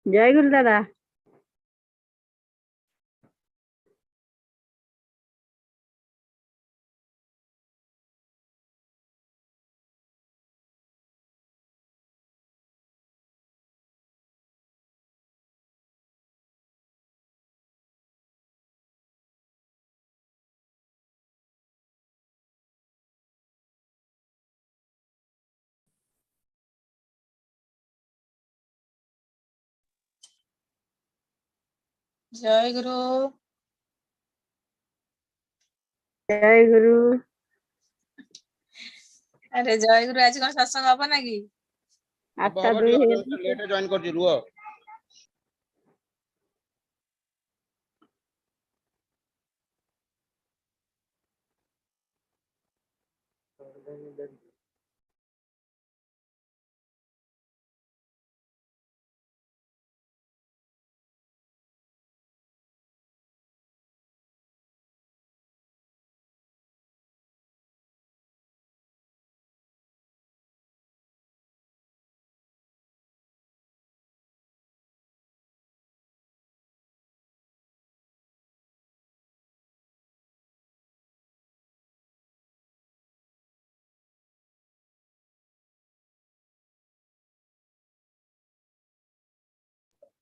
जय गुरु दादा। जय गुरु। जय गुरु। अरे जय गुरु आज कौन सत्संग हब ना कि? अच्छा दुई लेट जॉइन कर रुह।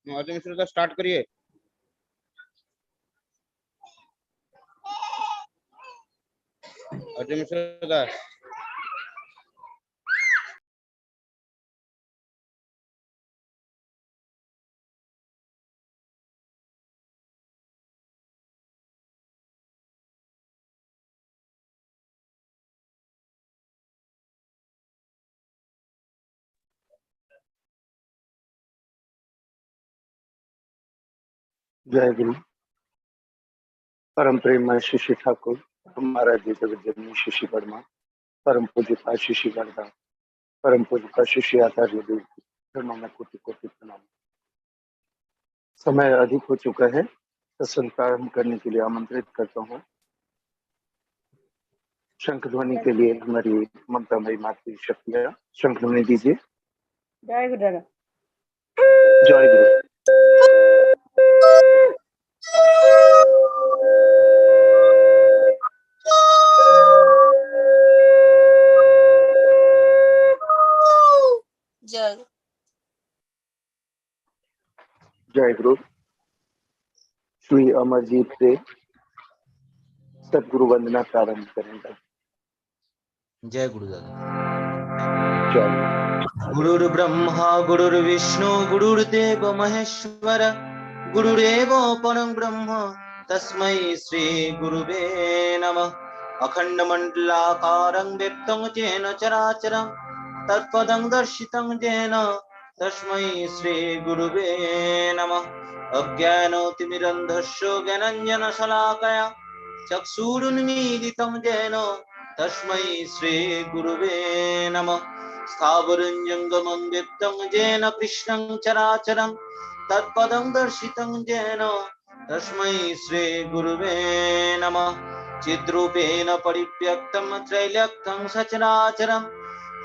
अजय मिश्र का स्टार्ट करिए। अजय मिश्र का जय गुरु। परम प्रेम शिशि ठाकुर, हमारा जगत शिशि वर्मा, परम पूज्य शिशि वर्मा, परम पूज्य शिशि आचार्य देव की धर्मों में कोटि कोटि प्रणाम। समय अधिक हो चुका है, सत्संग प्रारंभ करने के लिए आमंत्रित करता हूँ। शंख ध्वनि के लिए हमारी ममता मई मातृ शक्तियाँ शंख ध्वनि दीजिए। जय गुरु दादा। जय गुरु। जय जय गुरु। श्री अमरजीत से सदगुरु वंदना प्रारंभ करेंगे। जय गुरु दादा। जय गुरुर् ब्रह्मा गुरुर्विष्णु गुरुर्देव महेश्वर गुरुरेव परं ब्रह्म तस्मै श्री गुरुवे नमः। अखंड मंडलाकारं व्यक्तं येन चराचरं तत्पदं दर्शितं येन तस्मै श्री गुरुवे नमः। अज्ञानतिमिरन्धस्य ज्ञानाञ्जनशलाकया चक्षुरुन्मीलितं येन तस्मै श्री गुरुवे नमः। स्थावरं जङ्गमं व्यक्तं येन कृष्णं चराचरं तत्पदं दर्शितं येन तस्मै श्री गुरुवे नमः। चिद्रूपेण परिव्यक्तं त्रैलोक्यं सचराचरं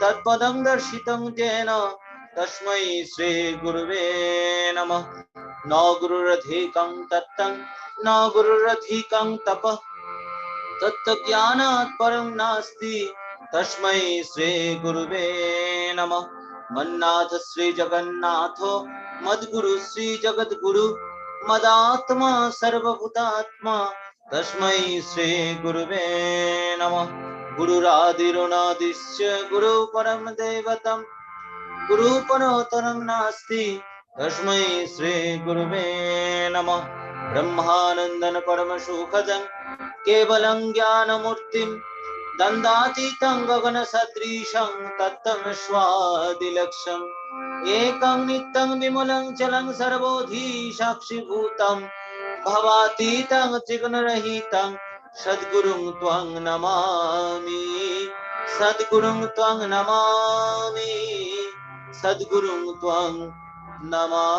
तत्पदं दर्शितं येन तस्मै श्री गुरुवे नमः। न गुरुरधिकं तत्तं न गुरुरधिकं तपः तत्त्वज्ञानात् परं नास्ति तस्मै श्री गुरुवे नमः। मन्नाथ श्री जगन्नाथो मद्गुरु श्री जगद्गुरु मदात्मा सर्वभूतात्मा तस्मै श्री गुरुवे नमः। गुरुरादिरुणादिश्च गुरु परम दैवतं गुरु परोतरं नास्ति तस्मै श्री गुरुवे नमः। ब्रह्मानन्दं परमसुखदं केवलं ज्ञानमूर्तिं दन्दातीतं गगनसदृशं तत्तं स्वादिलक्ष्यम् एकं नित्यं विमलं चलं सर्वोधि साक्षिभूतं भवातीतं त्रिगुणरहितं सद्गुरुं त्वं नमामि सद्गुरुं त्वं नमामि सद्गुरुं त्वं नमामि।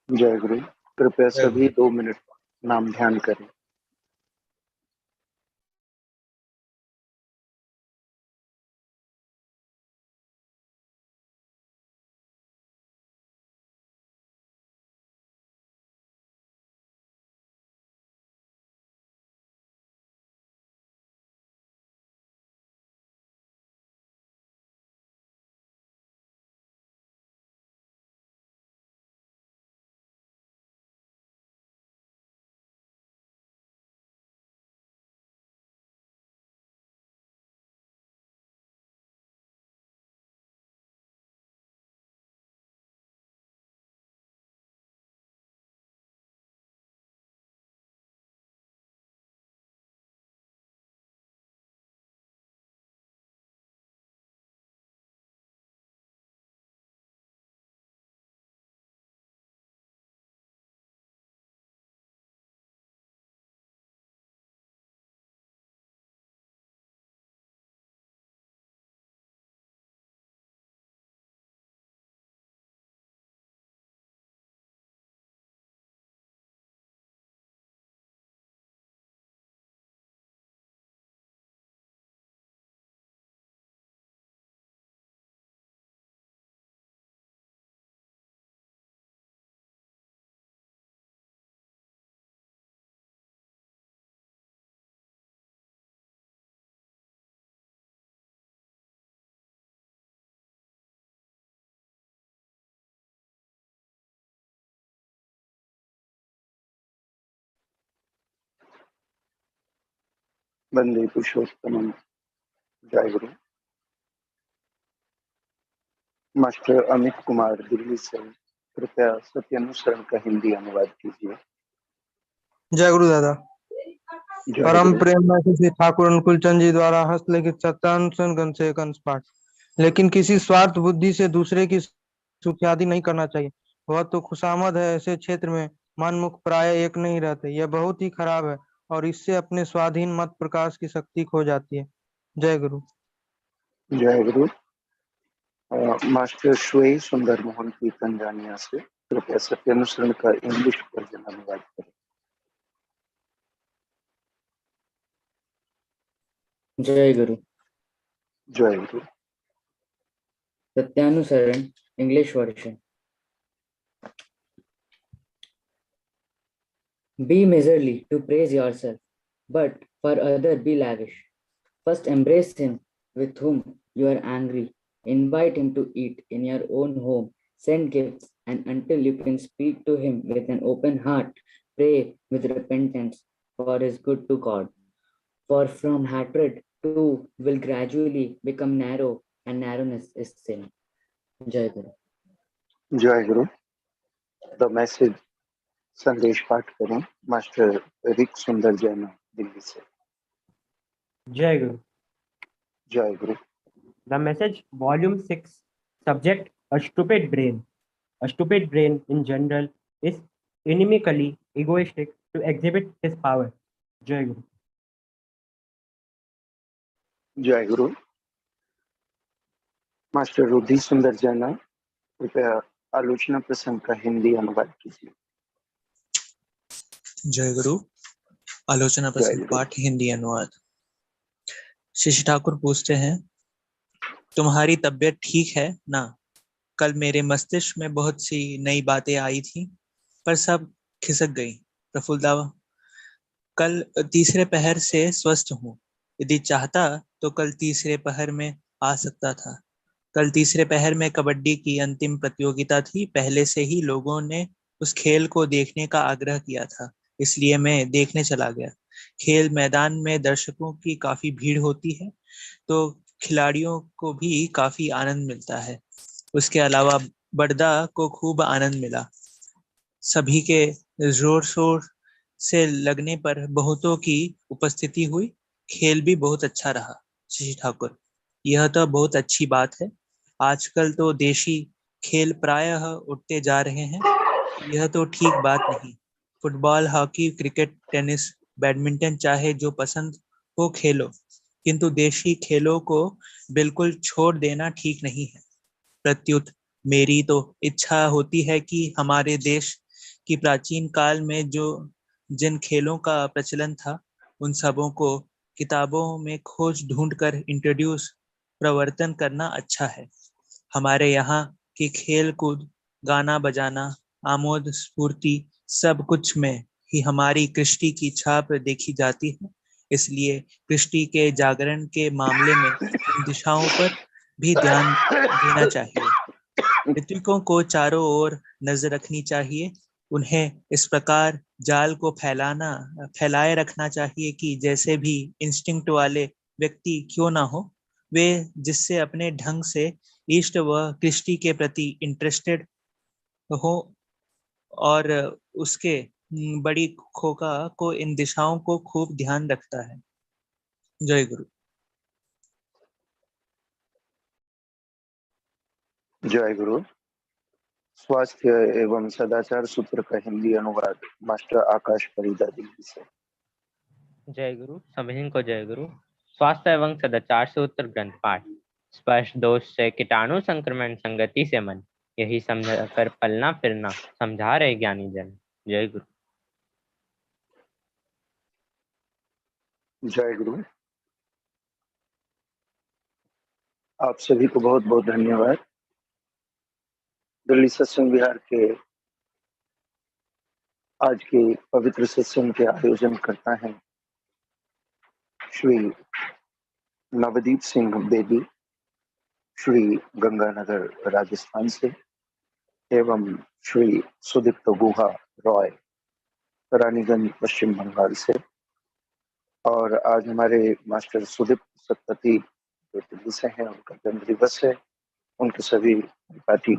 जय गुरु। कृपया सभी 2 मिनट नाम ध्यान करें। वंदे पुरुषोत्तमम। जय गुरु। मास्टर अमित कुमार दिल्ली से, कृपया सत्यानुसरण का हिंदी अनुवाद कीजिए। जय गुरु दादा। जय परम गुरु। प्रेम श्री ठाकुर अनुकूल चंद जी द्वारा हस्तलिखित सत्यानुसरण ग्रंथ से एक अंश पाठ। लेकिन किसी स्वार्थ बुद्धि से दूसरे की सुख्याति नहीं करना चाहिए। वह तो खुशामद है, ऐसे क्षेत्र में मनमुख प्राय एक नहीं रहते। यह बहुत ही खराब है और इससे अपने स्वाधीन मत प्रकाश की शक्ति खो जाती है। जय गुरु। जय गुरु। मास्टर श्वेय सुंदर मोहन की तंजानिया से, कृपया सत्यानुसरण का इंग्लिश वर्जन अनुवाद करें। जय गुरु। जय गुरु। सत्यानुसरण English version. Be miserly to praise yourself, but for other be lavish. First embrace him with whom you are angry. Invite him to eat in your own home. Send gifts, and until you can speak to him with an open heart, pray with repentance for his good to God. For from hatred too will gradually become narrow, and narrowness is sin. Jai Guru. जय गुरु। The message संदेश पाठ करें। Master रिक सुंदर जैन दिल्ली से। Jai Guru. जय गुरु। The message, volume 6, subject, a stupid brain. A stupid brain in general is inimically egoistic to exhibit his power. Jai Guru. जय गुरु। Master रुधि सुंदर जैन, कृपया आलोचना प्रसंग का हिंदी अनुवाद कीजिए। जय गुरु। आलोचना जय प्रसंग गुरु। पाठ हिंदी अनुवाद। शिशि ठाकुर पूछते हैं, तुम्हारी तबीयत ठीक है ना? कल मेरे मस्तिष्क में बहुत सी नई बातें आई थी, पर सब खिसक गई। प्रफुल्लता, कल तीसरे पहर से स्वस्थ हूँ। यदि चाहता तो कल तीसरे पहर में आ सकता था। कल तीसरे पहर में कबड्डी की अंतिम प्रतियोगिता थी। पहले से ही लोगों ने उस खेल को देखने का आग्रह किया था, इसलिए मैं देखने चला गया। खेल मैदान में दर्शकों की काफी भीड़ होती है, तो खिलाड़ियों को भी काफी आनंद मिलता है। उसके अलावा बड़दा को खूब आनंद मिला। सभी के जोर शोर से लगने पर बहुतों की उपस्थिति हुई। खेल भी बहुत अच्छा रहा। शशि ठाकुर, यह तो बहुत अच्छी बात है। आजकल तो देशी खेल प्रायः उठते जा रहे हैं। यह तो ठीक बात नहीं। Football, hockey, cricket, tennis, badminton, चाहे जो पसंद हो खेलो, किंतु देशी खेलों को बिल्कुल छोड़ देना ठीक नहीं है। प्रत्युत मेरी तो इच्छा होती है कि हमारे देश की प्राचीन काल में जो जिन खेलों का प्रचलन था, उन सबों को किताबों में खोज ढूंढ कर इंट्रोड्यूस प्रवर्तन करना अच्छा है। हमारे यहाँ की खेल कूद, गाना बजाना, आमोद स्फूर्ति, सब कुछ में ही हमारी कृष्टि की छाप देखी जाती है। इसलिए कृष्टि के जागरण के मामले में इन दिशाओं पर भी ध्यान देना चाहिए। ऋत्विकों को चारों ओर नजर रखनी चाहिए। उन्हें इस प्रकार जाल को फैलाए रखना चाहिए कि जैसे भी इंस्टिंक्ट वाले व्यक्ति क्यों ना हो, वे जिससे अपने ढंग से ईस्ट व कृष्टि के प्रति इंटरेस्टेड हो और उसके बड़ी खोका को इन दिशाओं को खूब ध्यान रखता है। जय गुरु। जय गुरु। स्वास्थ्य एवं सदाचार सूत्र का हिंदी अनुवाद, मास्टर आकाश परिदा दिल्ली से। जय गुरु। सभी को जय गुरु। स्वास्थ्य एवं सदाचार सूत्र ग्रंथ पाठ। स्पर्श दोष से कीटाणु संक्रमण, संगति से मन, यही समझ कर पलना फिरना, समझा रहे ज्ञानी जन। जय गुरु। जय गुरु। आप सभी को बहुत बहुत धन्यवाद। दिल्ली सत्संग विहार के आज के पवित्र सत्संग के आयोजन करता है श्री नवदीप सिंह बेदी, श्री गंगानगर राजस्थान से, एवं श्री सुदीप्त गुहा रॉय रानीगंज पश्चिम बंगाल से। और आज हमारे मास्टर सुदीप सतपति जो दिल्ली से हैं, उनका जन्म दिवस है। उनके सभी पार्टी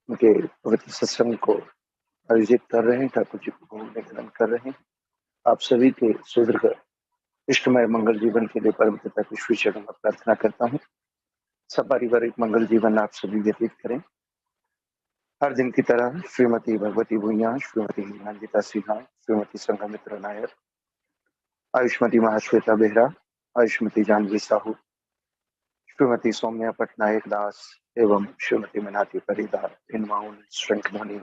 उनके पवित्र सत्संग को आयोजित कर रहे हैं, ठाकुर जी को निवेदन कर रहे हैं। आप सभी के सुदीर्घ इष्टमय मंगल जीवन के लिए परम पिता के श्री चरणों में प्रार्थना करता हूँ। सब पारिवारिक मंगल जीवन आप सभी व्यतीत करें। हर दिन की तरह श्रीमती भगवती भूइया, श्रीमती नंदिता सिन्हा, श्रीमती संघमित्रा नायर, आयुष्मती महाश्वेता बेहरा, आयुष्मती जानवी साहू, श्रीमती सौम्या पटनायक दास एवं श्रीमती मीनाती परिदा इन माउन श्रृंख ध्वनि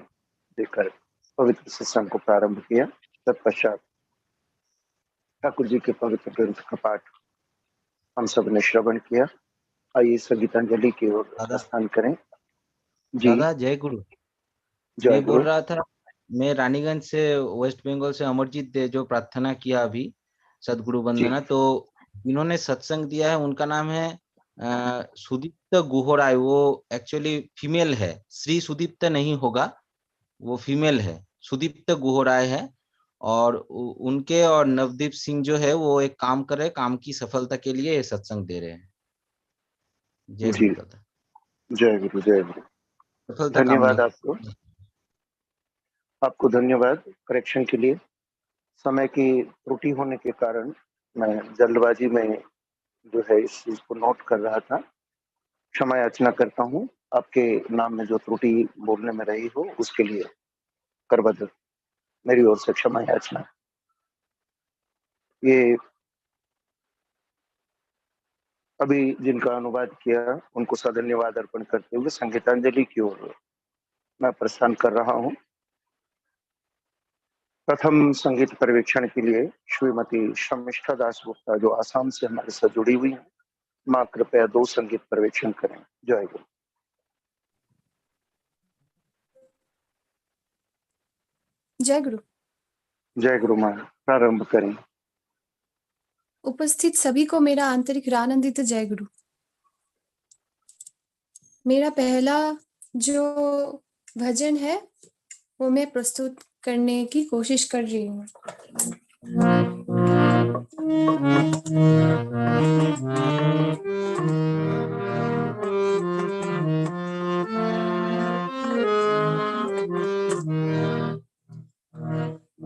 देकर पवित्र सत्संग को प्रारंभ किया। तत्पश्चात ठाकुर जी के पवित्र ग्रंथ का पाठ हम सब ने श्रवण किया। आइए संगीतांजलि की ओर प्रस्थान करें। जी दादा जय गुरु। जय मैं बोल गुरु। रहा था, मैं रानीगंज से वेस्ट बंगाल से अमरजीत दे जो प्रार्थना किया अभी सदगुरु वंदना, तो जिन्होंने सत्संग दिया है उनका नाम है सुदीप्त गुहोराय। वो एक्चुअली फीमेल है, श्री सुदीप्त नहीं होगा, वो फीमेल है, सुदीप्त गुहोराय है। और उनके और नवदीप सिंह जो है वो एक काम कर रहे हैं, काम की सफलता के लिए सत्संग दे रहे हैं। जय जी गुरु दादा। जय गुरु जय गुरु। सफलता धन्यवाद कामना। आपको धन्यवाद करेक्शन के लिए। समय की त्रुटि होने के कारण मैं जल्दबाजी में जो है इस चीज को नोट कर रहा था। क्षमा याचना करता हूँ। आपके नाम में जो त्रुटि बोलने में रही हो उसके लिए करबद्ध मेरी ओर से क्षमा याचना। ये अभी जिनका अनुवाद किया उनको सधन्यवाद अर्पण करते हुए संगीतांजलि की ओर मैं प्रस्थान कर रहा हूँ। प्रथम संगीत पर्यवेक्षण के लिए श्रीमती शर्मिष्ठा दास गुप्ता जो आसाम से हमारे साथ जुड़ी हुई हैं, माँ कृपया 2 संगीत पर्यवेक्षण करें। जय गुरु। जय गुरु। जय गुरु माँ, प्रारंभ करें। उपस्थित सभी को मेरा आंतरिक आनंदित जय गुरु। मेरा पहला जो भजन है वो मैं प्रस्तुत करने की कोशिश कर रही हूँ।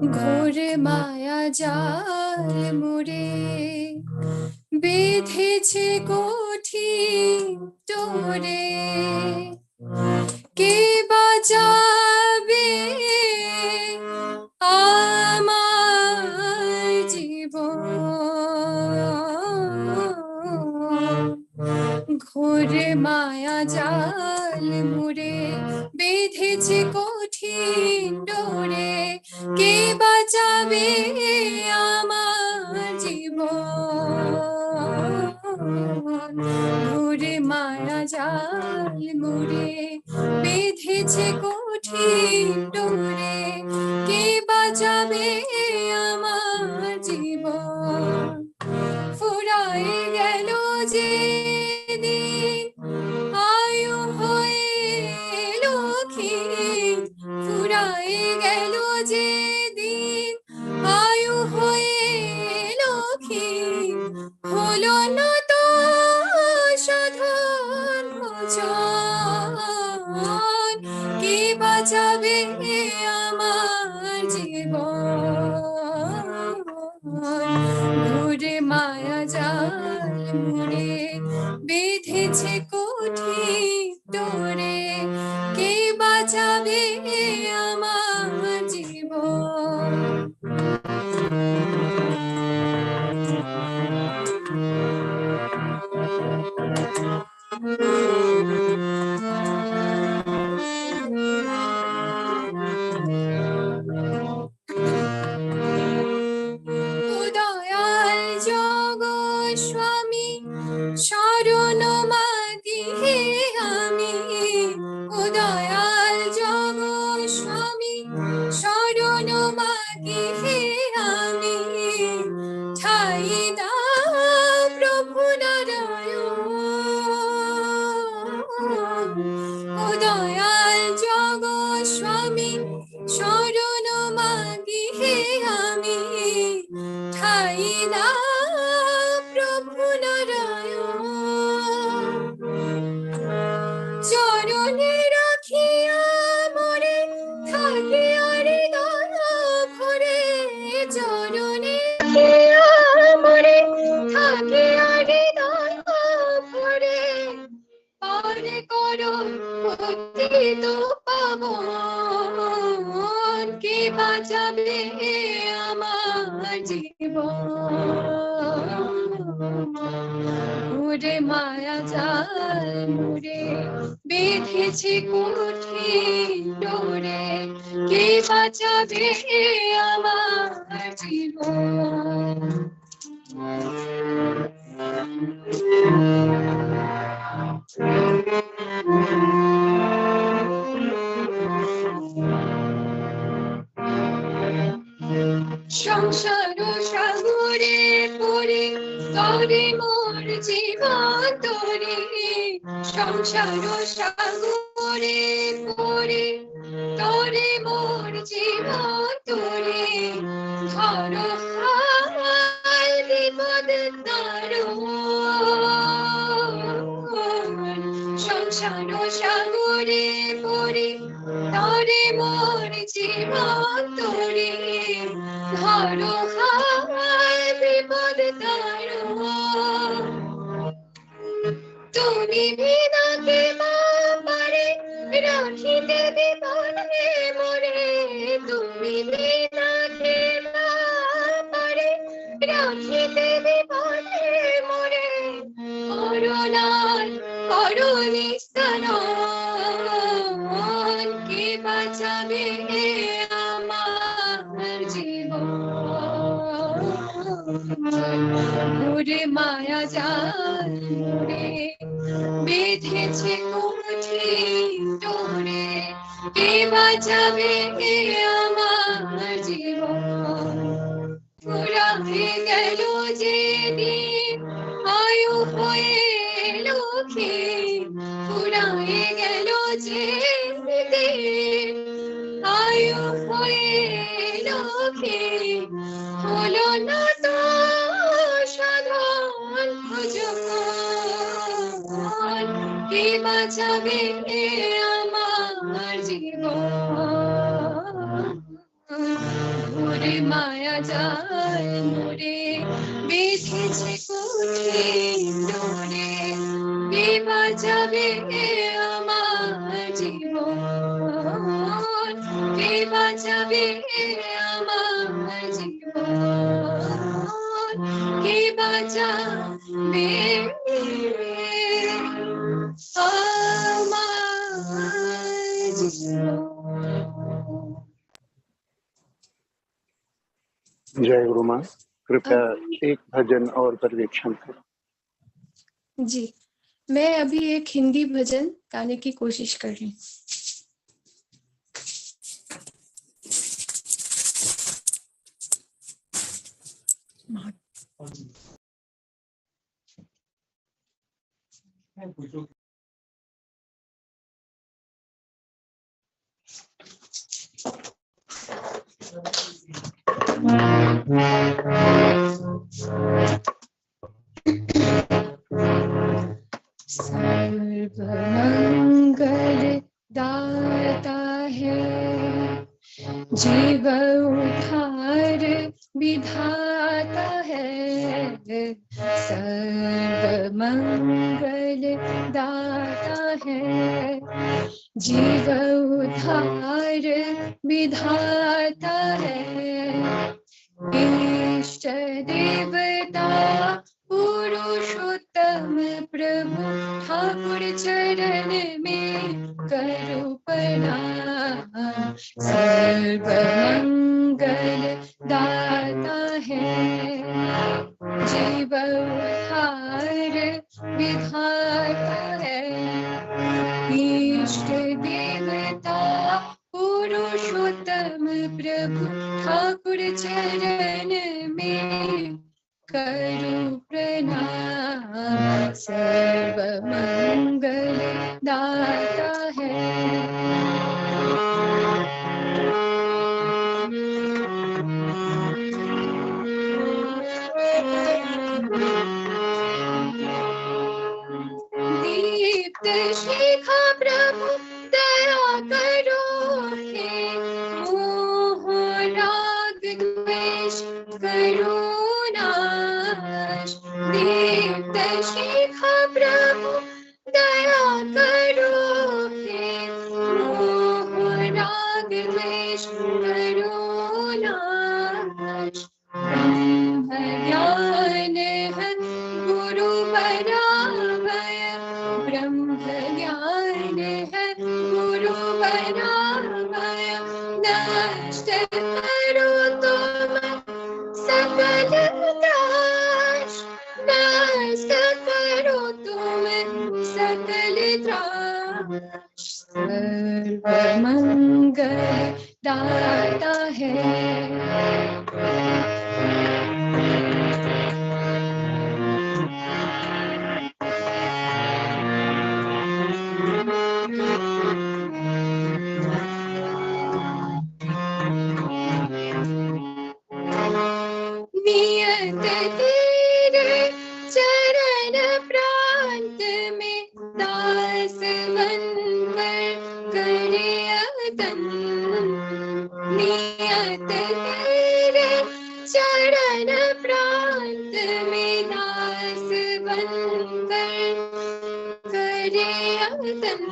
ঘোর মায়া জাল মোরে বেঁধেছে কঠিন ডোরে, কে বাঁচাবে আমার জীবন। ঘোর মায়া জাল মোরে বেঁধেছে কঠিন ডোরে, কে বাঁচাবে আমার জীবন। ঘোর মায়া জাল মোরে বেঁধেছে কঠিন ডোরে, কে বাঁচাবে আমার জীবন। ফুরায় গেল যে দিন আয়ু হয়ে লক্ষীন, ফুরায় গেল যে দিন আয়ু হয়ে লক্ষীন, হলো না তো সাধন ভোজন, কে বাঁচাবে আমার জীবন। ঘুরে মায়া জাল মোরে বেঁধেছে কঠিন ডোরে, কে বাঁচাবে আমার জীবন। দয়াল জগ স্বামী শরণ মাগি হে আমি, ও দয়াল জগ স্বামী শরণ মাগি হে আমি, ঠাই দাও প্রভু নারায়ণ। ও দয়াল জগ স্বামী শরণ মাগি হে আমি, ঠাই পতিত পাবন কে বাঁচাবে আমার জীবন ওরে মায়া জাল মোরে বেঁধেছে কঠিন ডোরে কে বাঁচাবে আমার জীবন সংসার সাগরে পড়ে তরে মোর জীবন তরে সংসার সাগরে পড়ে তরে মোর জীবন তরে ধর হাল বিপদ দারুণ সংসার সাগরে পড়ে তরে মোর জীবন তরে ধর হাল বিপদ দারুণ তুমি বিনাকে পারে রাখিতে বিপদে মোরে তুমি বিনাকে পারে রাখিতে বিপদে মোরে করুণার করুণিস্তান কে বাঁচাবে আমার জীবন ওরে মায়া জাল মোরে বেঁধেছে কঠিন ডোরে কে বাঁচাবে আমার জীবন ফুরায়ে গেল যেদিন আয়ু হয়ে লক্ষ্মী ফুরায়ে গেল যেদিন আয়ু হয়ে লক্ষ্মী হলো না তো সাধন ভজন কে বাঁচাবে আমার জীবন ওরে মায়া জাল মোরে বেঁধেছে কঠিন ডোরে কে বাঁচাবে আমার জীবন কে বাঁচাবে আমার জীবন কে বাঁচাবে আমার জীবন जय गुरु माँ, कृपया एक भजन और परिवेक्षण करें। जी मैं अभी एक हिंदी भजन गाने की कोशिश कर रही हूँ। सर्वमंगल दाता है जीव उद्धार विधाता है सर्वमंगल दाता है जीव उद्धार विधाता है इष्ट देवता पुरुषोत्तम प्रभु ठाकुर चरण में करो प्रणाम सर्वमंगल दाता है जीव उद्धार विधाता है इष्ट देवता पुरुषोत्तम प्रभु ठाकुर चरण में करो प्रणाम सर्वमंगल दाता है दीप्त शिखा प्रभु दया करो हे मोह राग द्वेष करो नाश दीप्त शिखा प्रभु दया करो गुरु बनाया, नष्ट करो तुम सकल त्रास, नष्ट करो तुम सकल त्रास। सर्वमंगल दाता है, नियत तेरे चरण प्रांत में दास बनकर करे अतन। नियत तेरे चरण प्रांत में दास बनकर करे अतन।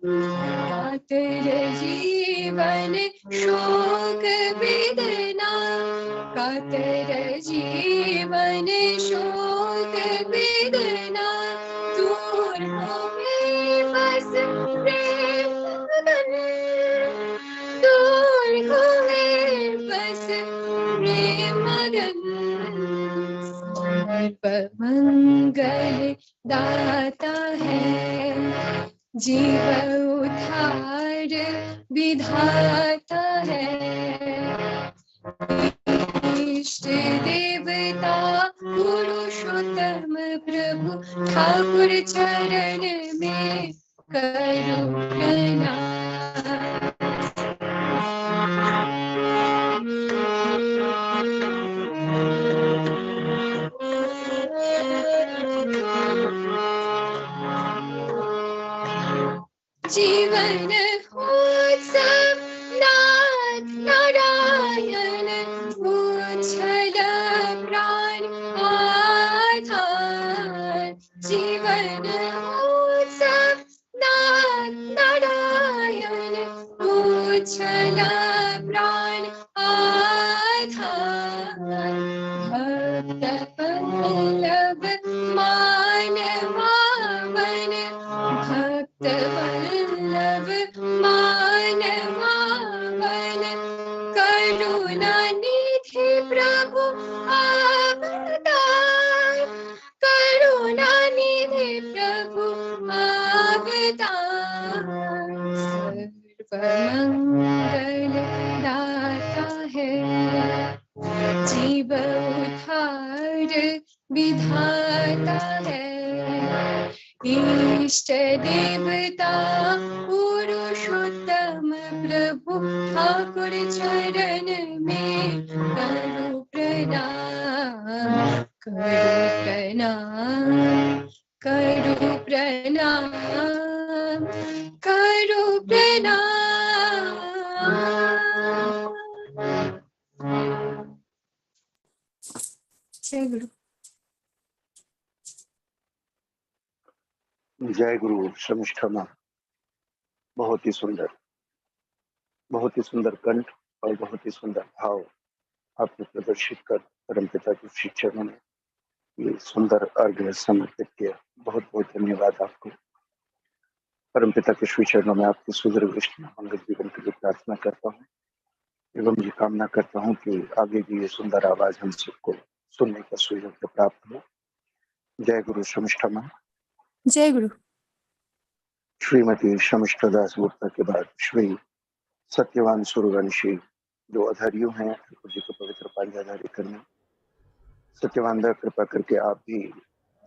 कातर जीवन शोक वेदना, कातर जीवन शोक वेदना, दूर होवे बस प्रेम मगन, दूर होवे बस प्रेम मगन। सर्वमंगल दाता है, जीव उद्धार विधाता है। इष्ट देवता पुरुषोत्तम प्रभु ठाकुर चरण में करो प्रणाम। जीवन उत्सव नाथ नारायण, उछल प्राण आधार। जीवन उत्सव नाथ नारायण, उछल प्राण आधार। भक्त वल्लभ मानवावन, भक्त वल्लभ मानवावन, करुणा निधि प्रभु अवतार, करुणा निधि प्रभु अवतार। सर्वमंगल दाता है, जीव उद्धार विधाता है। इष्ट देवता पुरुषोत्तम प्रभु ठाकुर चरण में करो प्रणाम, करो प्रणाम, करो प्रणाम, करो प्रणाम। जय गुरु। जय गुरु शमिष्ठमा। बहुत ही सुंदर कंठ और बहुत ही सुंदर भाव आपने प्रदर्शित कर परमपिता के श्री चरणों में ये सुंदर अर्घ्य समर्पित किया। बहुत बहुत धन्यवाद आपको। परमपिता के श्री चरणों में आपके सुदृढ़ विष्णु मंगल जीवन के लिए प्रार्थना करता हूँ एवं ये कामना करता हूँ कि आगे भी ये सुंदर आवाज हम सबको सुनने का सुयोग प्राप्त हो। जय गुरु शमिष्ठमा। जय गुरु। श्रीमती शमिष्ठ दास गुप्ता के बाद श्री सत्यवान सूर्यवंशी जो अधारियों हैं ठाकुर जी को पवित्र पांजाधारी करने। सत्यवान दा कृपा करके आप भी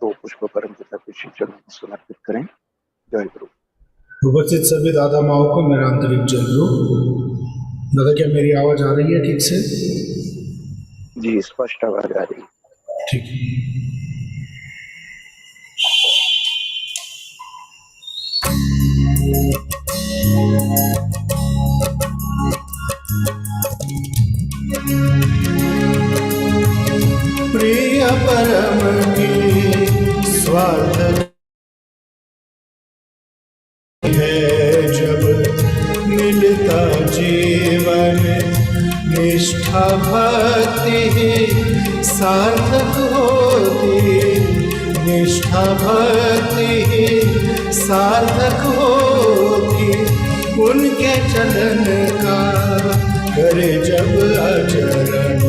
2 पुष्प परमपिता के श्री चरणों में समर्पित करें। जय गुरु। उपस्थित सभी दादा माओ को मेरा आंतरिक जय गुरु। दादा क्या मेरी आवाज आ रही है ठीक से? जी स्पष्ट आवाज आ रही है। ठीक है। प्रिय परम के स्वार्थ है जब मिलता जीवन, निष्ठा भक्ति सार्थक होती, निष्ठा भक्ति सार्थक होती। उनके चलन का करे जब आचरण,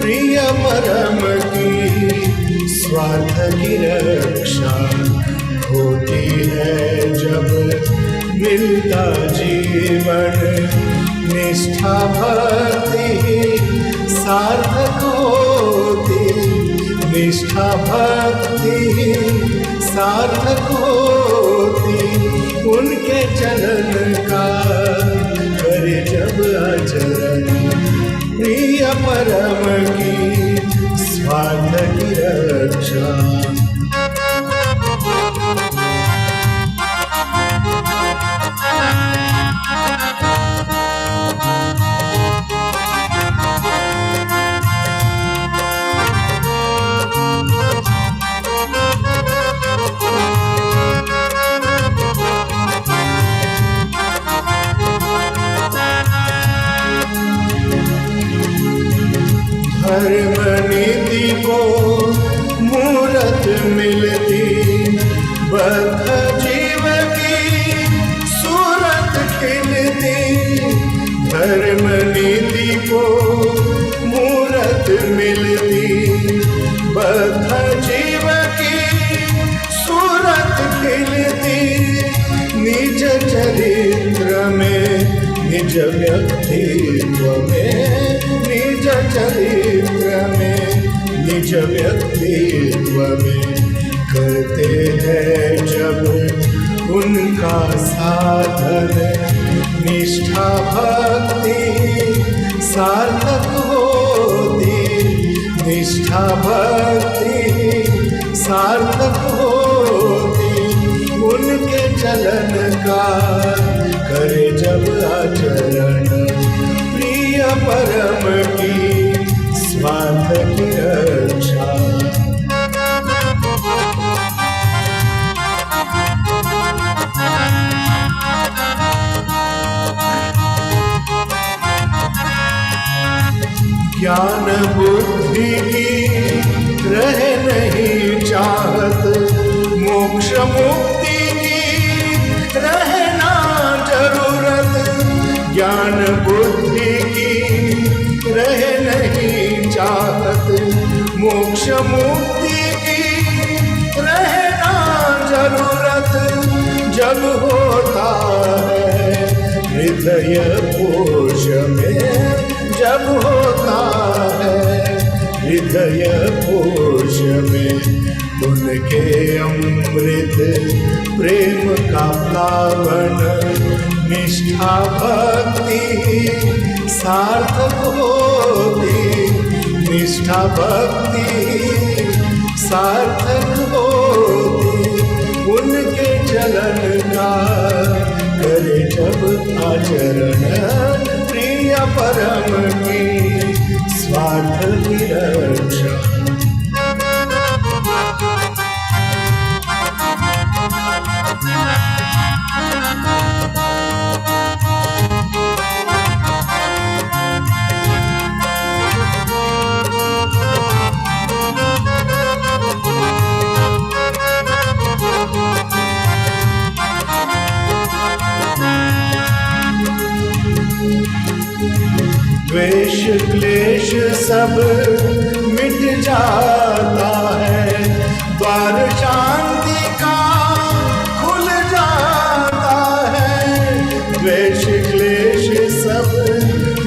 प्रिय परम की स्वार्थ की रक्षा होती है जब मिलता जीवन, निष्ठा भक्ति सार्थक होती, निष्ठा भक्ति सार्थक होती, उनके चलन का करे जब आचरण, प्रिय परम की स्वार्थ की रक्षा। धर्म नीति को मूरत मिलती, बद्ध जीव की सूरत खिलती, धर्म नीति को मूरत मिलती, बद्ध जीव की सूरत खिलती, निज चरित्र में निज व्यक्तित्व में, निज चरित्र में निज व्यक्तित्व में करते हैं जब उनका साधन, निष्ठा भक्ति सार्थक होती, निष्ठा भक्ति सार्थक होती, उनके चलन का करे जब आचरण, प्रिय परम की स्वार्थ की रक्षा। ज्ञान बुद्धि की रहे नहीं चाहत, मोक्ष मुक्ति की रहे ना जरूरत, ज्ञान बुद्धि की रहे नहीं चाहत, मोक्ष मुक्ति की रहे ना जरूरत, जब होता है हृदय कोश में, जब होता है हृदय कोश में उनके अमृत प्रेम का प्लावन, निष्ठा भक्ति सार्थक होती, निष्ठा भक्ति सार्थक होती, उनके चलन का करे जब आचरण, प्रिय परम की स्वार्थ की रक्षा। द्वेष क्लेश सब मिट जाता है, द्वार शांति का खुल जाता है, द्वेष क्लेश सब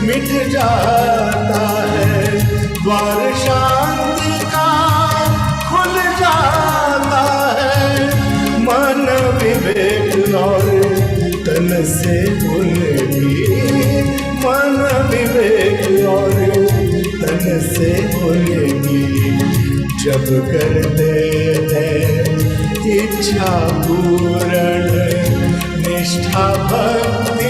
मिट जाता है, द्वार शांति का खुल जाता है, मन विवेक और तन से उनकी, मन विवेक और तन से उनकी, जब करते हैं इच्छा पूर्ण, निष्ठा भक्ति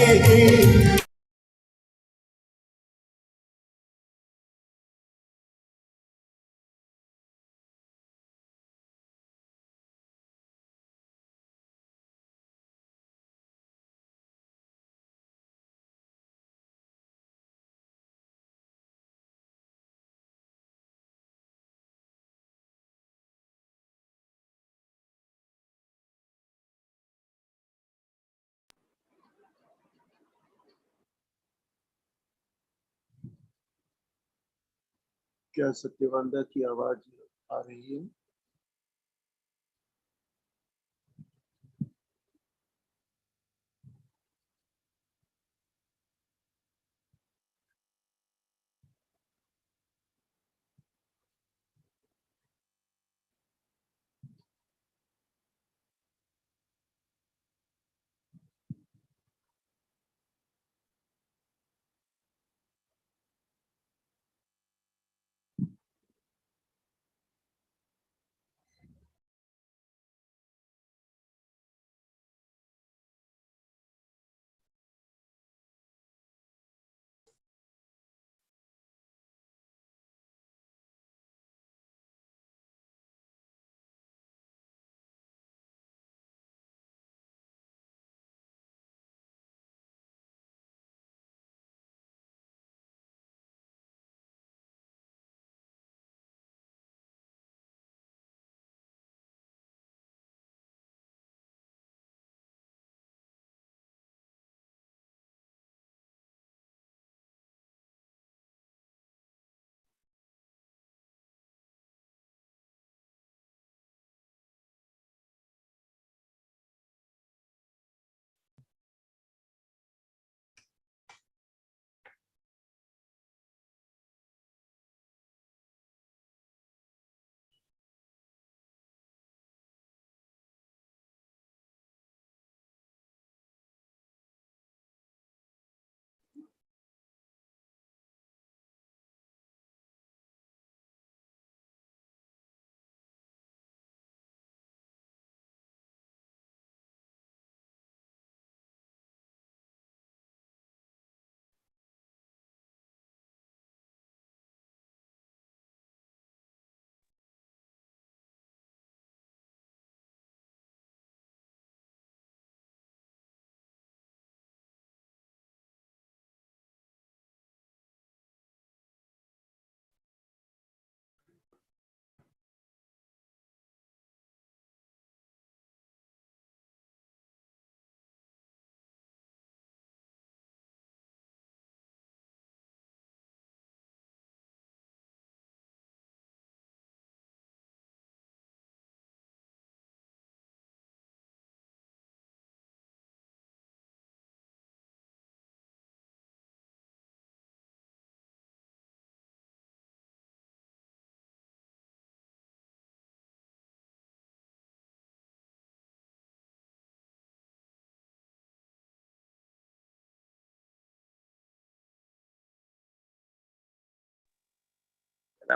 क्या सत्यवानदा की आवाज आ रही है?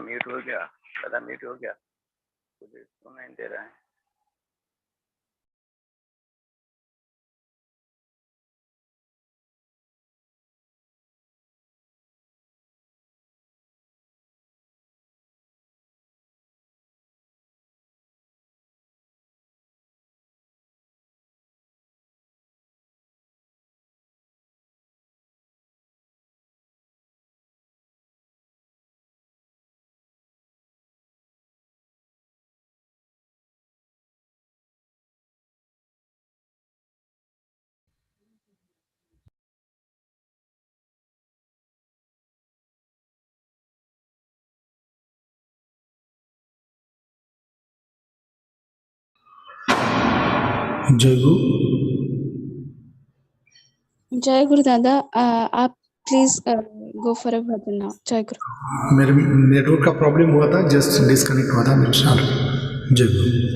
म्यूट हो गया, म्यूट हो गया, मुझे सुनाई दे रहा है। जय गुरु। जय गुरु दादा, आप please go for a bhajan now. जय गुरु। मेरे नेटवर्क का प्रॉब्लम हुआ था, जस्ट डिस्कनेक्ट हुआ था मेरे साथ। जय गुरु।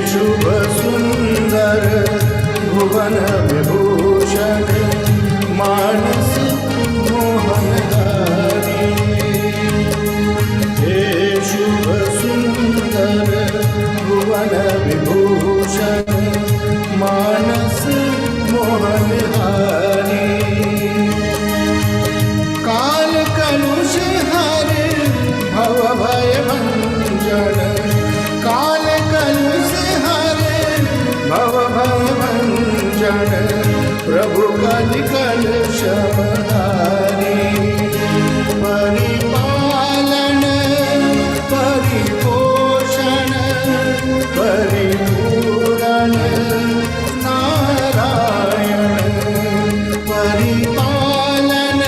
शुभ सुंदर भुवन विभूषण भुवन विभूषण मानस मोहनहारी काल कलुष हरे भव भय भंजन काल कलुष हरे भव भय भंजन प्रभु कलि कलुष हरे परिपालन परिपोषण परिपूरण नारायण परिपालन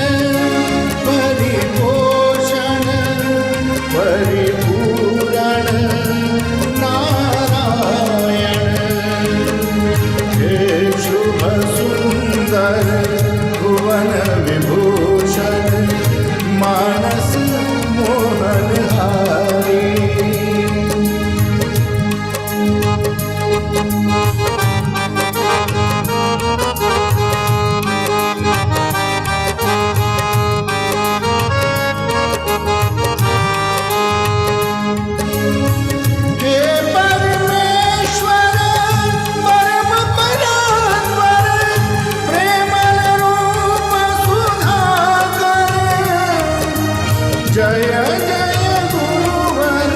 परिपोषण परिपूरण नारायण हे शुभ सुंदर भुवन विभूषण मानस मोहनहारी हे परमेश्वर परम परात्पर प्रेमल रूप सुधाकर जय जय गुरुवर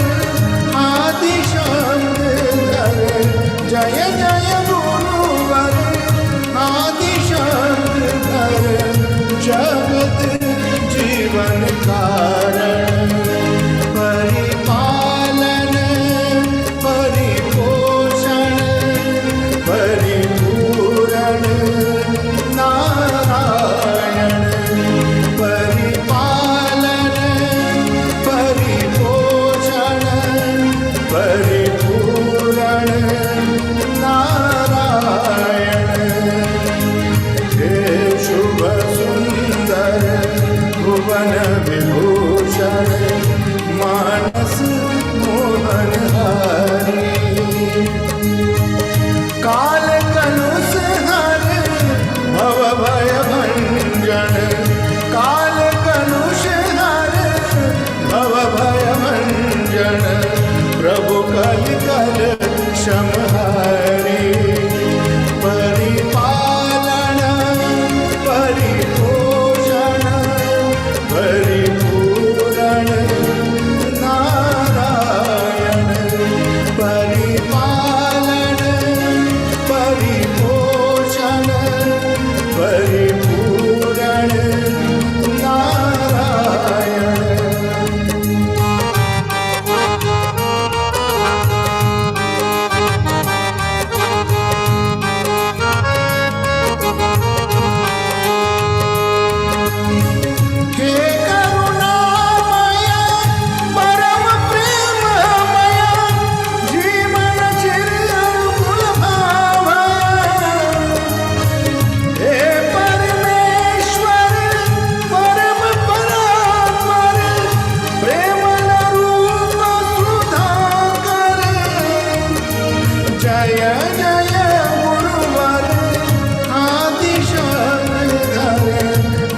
आदि शब्दधर जय जय गुरुवर आदि शब्दधर जगत जीवन कारण परिपालन परिपोषण परिपूरण नारायण परिपालन परिपोषण परिपूरण नारायण हे शुभ सुंदर भुवन विभूषण मानस मोहनहारी काल कलुष हरे भव भय भंजन काल कलुष हरे भव भय भंजन प्रभु कलि कलुष हरे परिपालन परिपोषण परिपूरण नारायण परिपालन परिपोषण परिपूरण नारायण हे करुणामय परम प्रेममय जीवन चिरअनुकूल भावय हे परमेश्वर परम परात्पर प्रेमल रूप सुधाकर जय जय गुरुवर आदि शब्दधर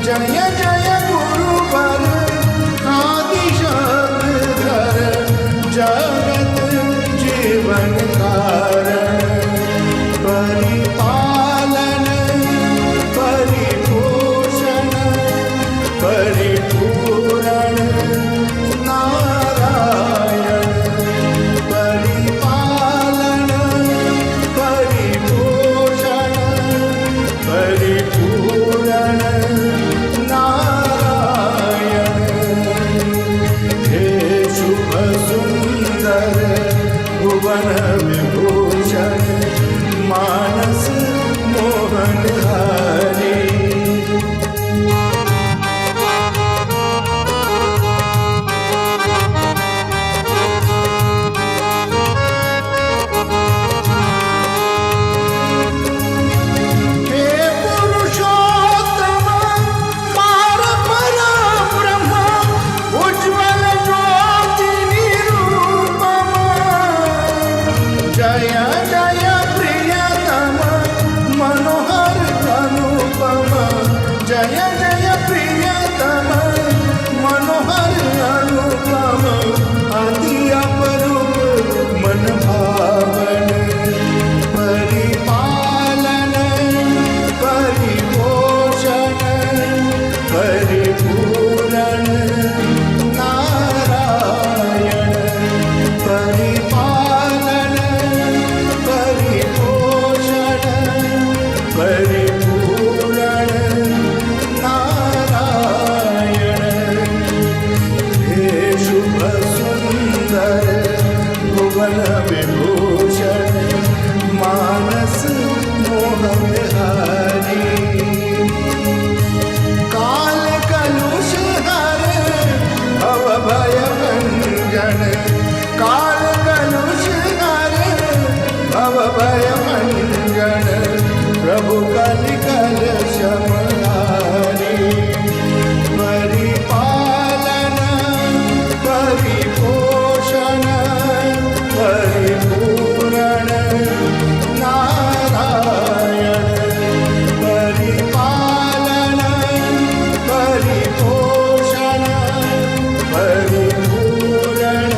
जय जय गुरुवर आदि शब्दधर जगत जीवन कारण परिपालन परिपोषण परिपूरण नारायण परिपालन परिपोषण परिपूरण नारायण हे शुभ सुंदर भुवन विभूषण मानस मोहनहारी हे पुरुषोत्तम पार परब्रह्म उज्ज्वल ज्योति निरूपम जय जय प्रियतम मनोहर अनुपम जय जय प्रियतम मनोहर अनुपम अति अपरूप मन भव भय भंजन प्रभु कलिकल समहारी परिपालन परिपोषण परिपूरण नारायण परिपालन परिपोषण परिपूरण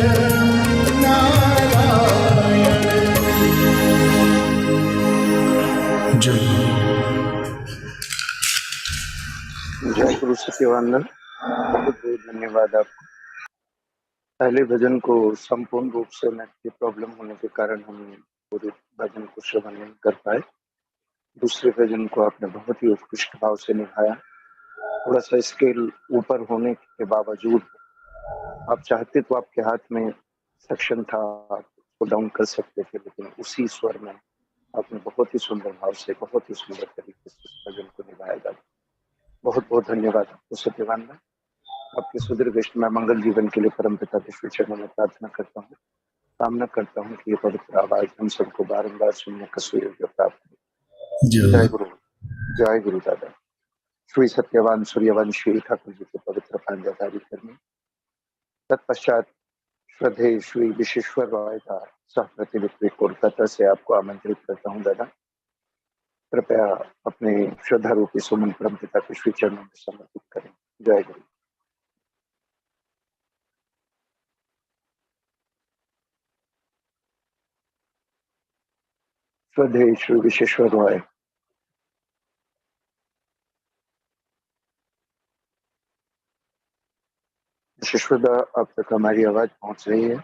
नारायण। जय जय गुरु सत्यवानंद, बहुत बहुत धन्यवाद आपको। पहले भजन को संपूर्ण रूप से नेट की प्रॉब्लम होने के कारण हम पूरे भजन को श्रवण नहीं कर पाए। दूसरे भजन को आपने बहुत ही उत्कृष्ट भाव से निभाया। थोड़ा सा स्केल ऊपर होने के बावजूद आप चाहते तो आपके हाथ में सेक्शन था, उसको डाउन कर सकते थे, लेकिन उसी स्वर में आपने बहुत ही सुंदर भाव से बहुत ही सुंदर तरीके से इस भजन को निभाया था। बहुत बहुत धन्यवाद आपको सत्यवानंद। आपके सुदीर्घ में मंगल जीवन के लिए परमपिता के श्री चरणों में प्रार्थना करता हूँ, कामना करता हूँ कि ये पवित्र आवाज हम सबको बारंबार सुनने का सुयोग प्राप्त हो। जय गुरु दादा। श्री सत्यवान सूर्यवंशी ठाकुर जी के पवित्र पांजाधारी करने तत्पश्चात श्रद्धेय श्री विश्वेश्वर रॉय का सह प्रतिनिधित्व कोलकाता से आपको आमंत्रित करता हूँ दादा। कृपया अपने श्रद्धा रूपी सुमन परमपिता के श्री चरणों में समर्पित करें। जय गुरु। श्रद्धेय श्री विश्वेश्वर रॉय। विश्वेश्वर आप तक हमारी आवाज पहुंच रही है?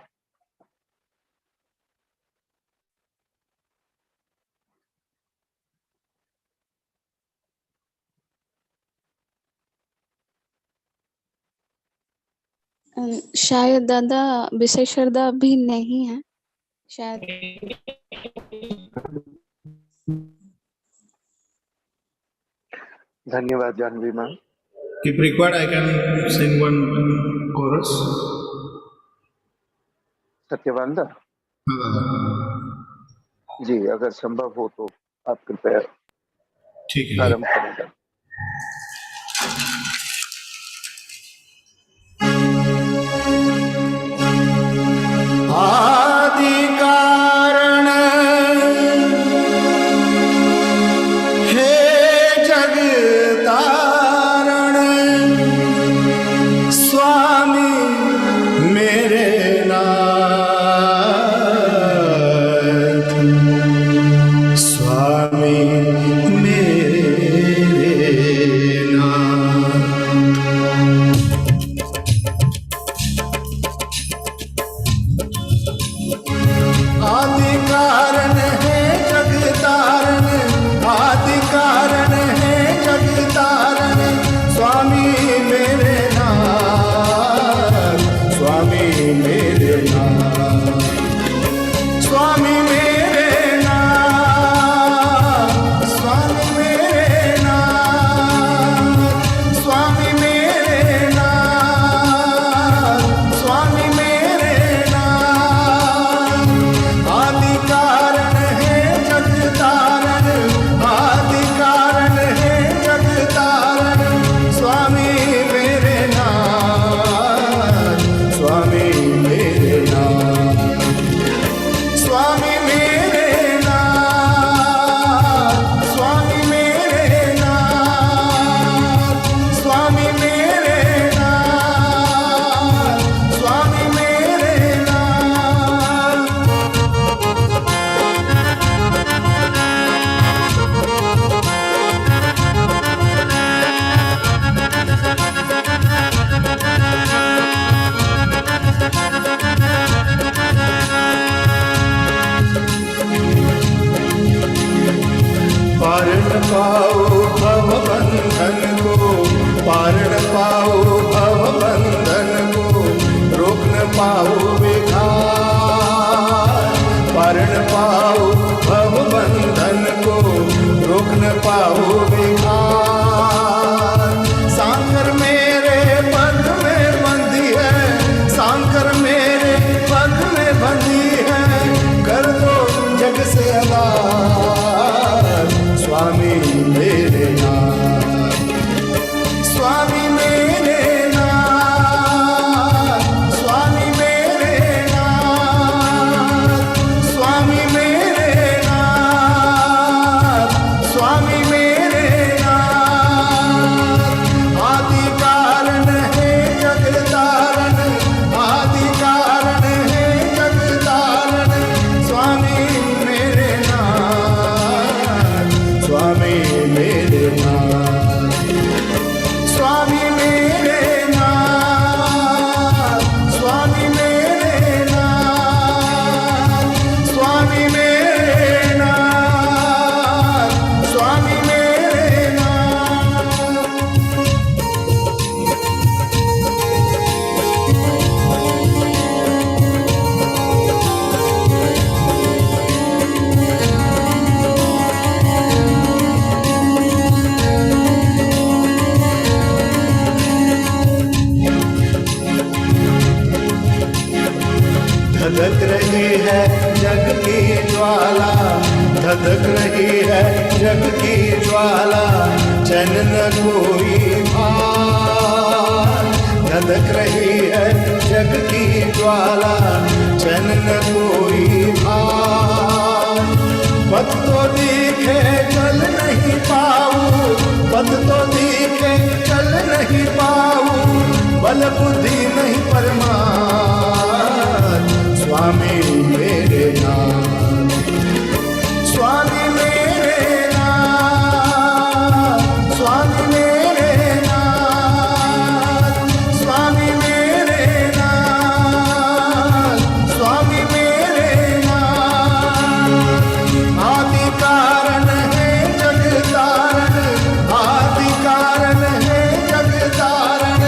शायद दादा विशेश्वर दा अभी नहीं है शायद। धन्यवाद Jahnavi ma'am. If required, I can sing one chorus. Satyavananda ji, अगर संभव हो तो आप कृपया ठीक है प्रारंभ करें। आदि कारण हे जगतारण स्वामी मेरे नाथ, स्वामी मेरे नाथ। आदि कारण है जगतारण, आदि कारण है जगतारण स्वामी मेरे नाथ, स्वामी मेरे नाथ, स्वामी मेरे नाथ, स्वामी मेरे नाथ, स्वामी मेरे नाथ, स्वामी मेरे नाथ। आदि कारण है जगतारण, आदि कारण है जगतारण स्वामी मेरे नाथ, स्वामी मेरे नाथ, स्वामी मेरे नाथ, स्वामी मेरे नाथ, स्वामी मेरे नाथ, स्वामी मेरे नाथ। पार न पाओ भव बंधन को, पार न पाओ भव बंधन को, रोक न पाओ विघात, पार न पाओ भव बंधन को, रोक न पाओ विघात। सांकर मेरे पग में बंधी है, सांकर मेरे पग में बंधी है, कर दो जग से धधक रही है जग की ज्वाला, चैन न कोई भार। धधक रही है जग की ज्वाला, चैन न कोई भार। पद तो दिखे चल नहीं पाऊं, पद तो दिखे चल नहीं पाऊं, बल बुद्धि नहीं परमार। स्वामी मेरे नाम, स्वामी मेरे नाम, स्वामी मेरे नाम, स्वामी मेरे नाम, स्वामी मेरे नाम। आदि कारण है जग तारण, आदि कारण है जग तारण,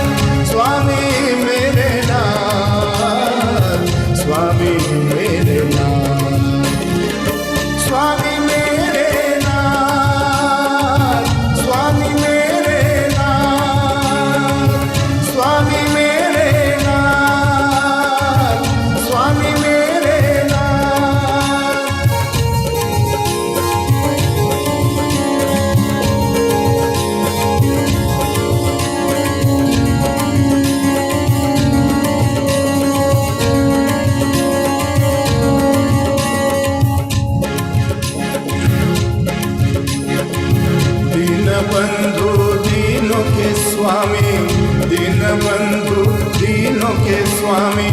स्वामी मेरे नाम, स्वामी मेरे नाम, स्वामी मेरे नाम, स्वामी मेरे नाम, स्वामी मेरे नाम, स्वामी मेरे नाम। दीन बंधु दीनों के स्वामी, दीन बंधु दीनों के स्वामी,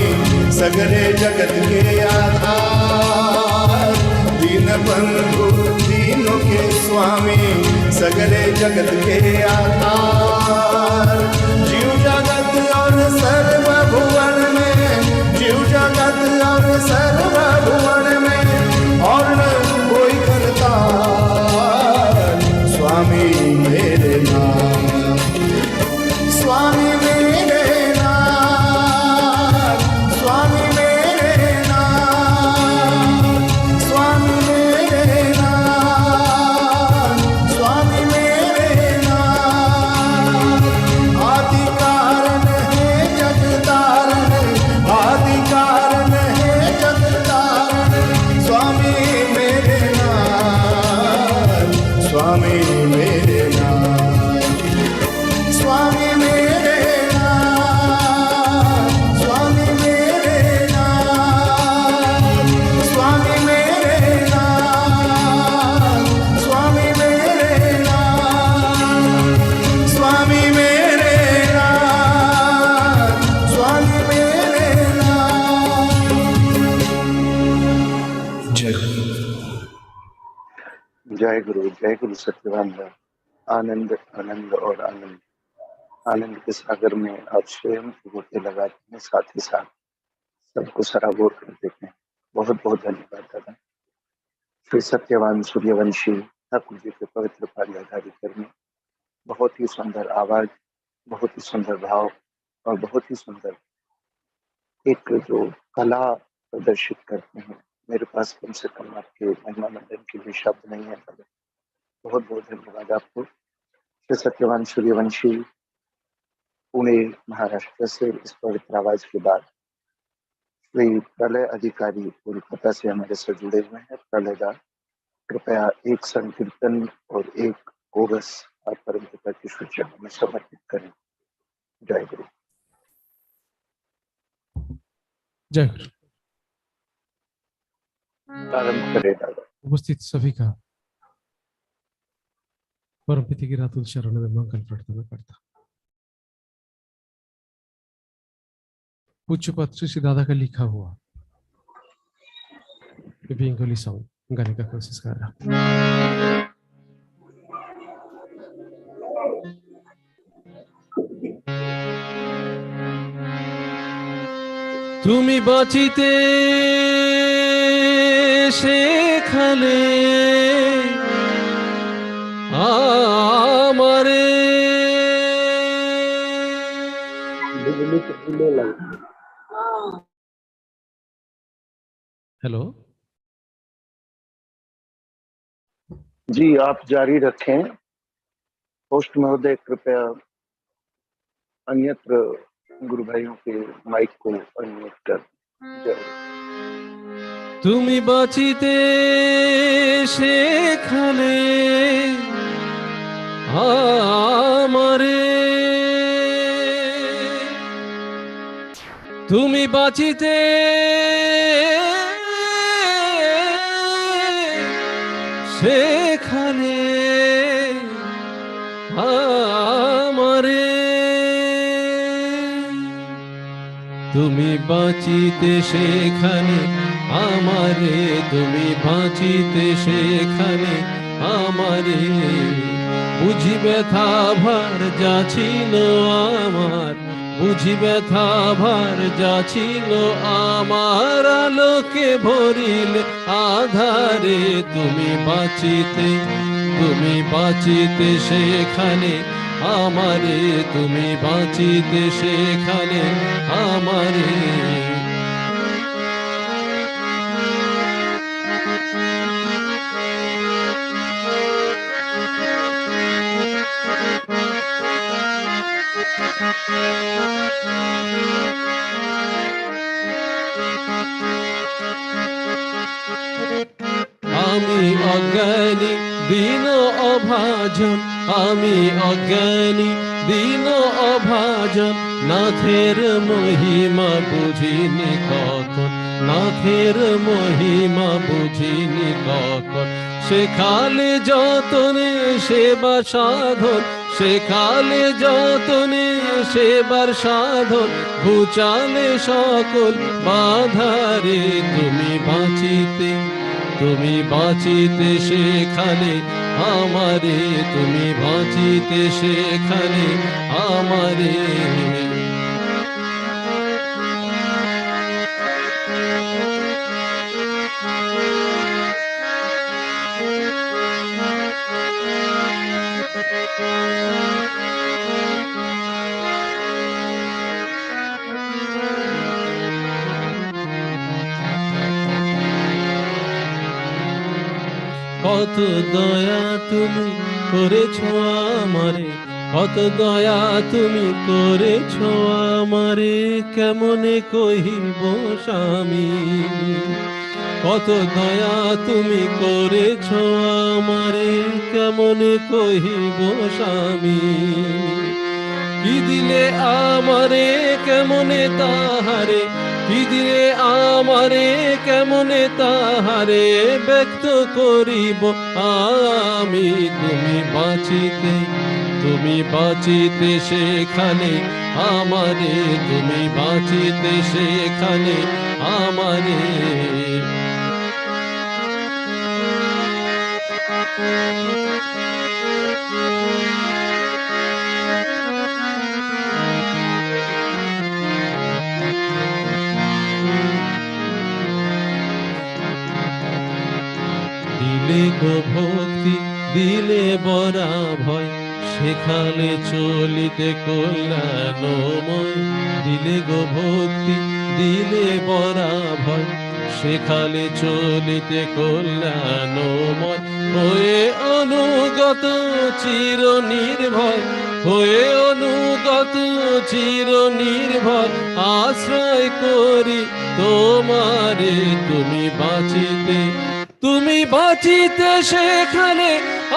सगरे जगत के आधार। दीन बंधु दीनों के स्वामी, सगरे जगत के आधार। जीव जगत और सर्व भुवन में, जीव जगत और सर्व भुवन में, और न कोई करता स्वामी मेरे नाम, स्वामी मेरे नाम, स्वामी मेरे नाम, स्वामी मेरे नाम, स्वामी मेरे नाम। आदि कारण है जग तारण, आदि कारण है जग तारण, स्वामी मेरे नाम, स्वामी मेरे नाम, स्वामी मेरे नाम, स्वामी मेरे नाम, स्वामी मेरे नाम, स्वामी मेरे नाम, स्वामी मेरे नाम, स्वामी मेरे नाम। जय जय गुरु सत्यवान। आनंद आनंद और आनंद, आनंद के सागर में आप स्वयं गोते लगाते हैं, साथ ही साथ सबको सराबोर कर देते हैं। बहुत बहुत धन्यवाद दादा। श्री सत्यवान सूर्यवंशी ठाकुर जी के पवित्र पारी आधारित करने, बहुत ही सुंदर आवाज, बहुत ही सुंदर भाव और बहुत ही सुंदर एक जो कला प्रदर्शित करते हैं। मेरे पास कम से कम आपके महिमा मंडन के लिए शब्द नहीं है दादा। बहुत बहुत धन्यवाद आपको। श्री सत्यवान सूर्यवंशी पुणे महाराष्ट्र से इस पवित्र आवाज के बाद श्री प्रलय अधिकारी कोलकाता से हमारे साथ जुड़े हुए हैं। प्रलयदा, कृपया एक संकीर्तन और एक कोरस आप परम पिता की सूचना में समर्पित करें। जय गुरु। जय गुरु। प्रारंभ करें दादा। उपस्थित सभी का परम पिता की रातुल शरणों में मंगल प्रार्थना करता। पूज्य पत्र श्री दादा का लिखा हुआ बेंगोली सॉन्ग गाने का कोशिश कर रहा। তুমি বাঁচিতে শেখালে আমারে हेलो जी, आप जारी रखें। होस्ट महोदय कृपया अन्यत्र गुरु भाइयों के माइक को अनम्यूट कर। जय তুমি বাঁচিতে সেখানে আমারে, তুমি বাঁচিতে সেখানে আমারে, তুমি বাঁচিতে সেখানে আমারে, তুমি বাঁচিতে সেখানে আমারে, বুঝি ব্যথা ভার যা ছিল আমার, বুঝি ব্যথা ভার যা ছিল আমার, আলোকে ভরিল আধারে, তুমি বাঁচিতে, তুমি বাঁচিতে সেখানে আমারে, তুমি বাঁচিতে সেখানে আমারে। আমি অজ্ঞানী দীন অভাজন, আমি অজ্ঞানী দীন অভাজন, নাথের মহিমা বুঝিনি কখন, নাথের মহিমা বুঝিনি কখন, সেখালে যতনে সেবা সাধন, সেখালে যতনে সেবার সাধন, ঘুচালে সকল বাধারে, তুমি বাঁচিতে, তুমি বাঁচিতে সেখানে আমারে, তুমি বাঁচিতে সেখানে আমারে। কত দয়া তুমি করেছো আমারে, কত দয়া তুমি করেছো আমারে, কেমনে কহিব স্বামী, কত দয়া তুমি করেছো আমারে, কেমনে কহিব স্বামী, কি দিলে আমারে কেমনে তাহারে, কি দিলে আমারে কেমনে তাহারে ব্যক্ত করিব আমি, তুমি বাঁচিতে, তুমি বাঁচিতে সেখানে আমারে, তুমি বাঁচিতে সেখানে আমারে। দিলে গো ভক্তি দিলে বরা ভয়, সেখানে চলিতে কল্যাণময়, দিলে গো ভক্তি দিলে বরা ভয়, সেখানে চলিতে কল্যাণময়, হয়ে অনুগত চির নির্ভয়, হয়ে অনুগত চির নির্ভয়, আশ্রয় করি তোমারে, তুমি বাঁচিতে, তুমি বাঁচিতে সেখানে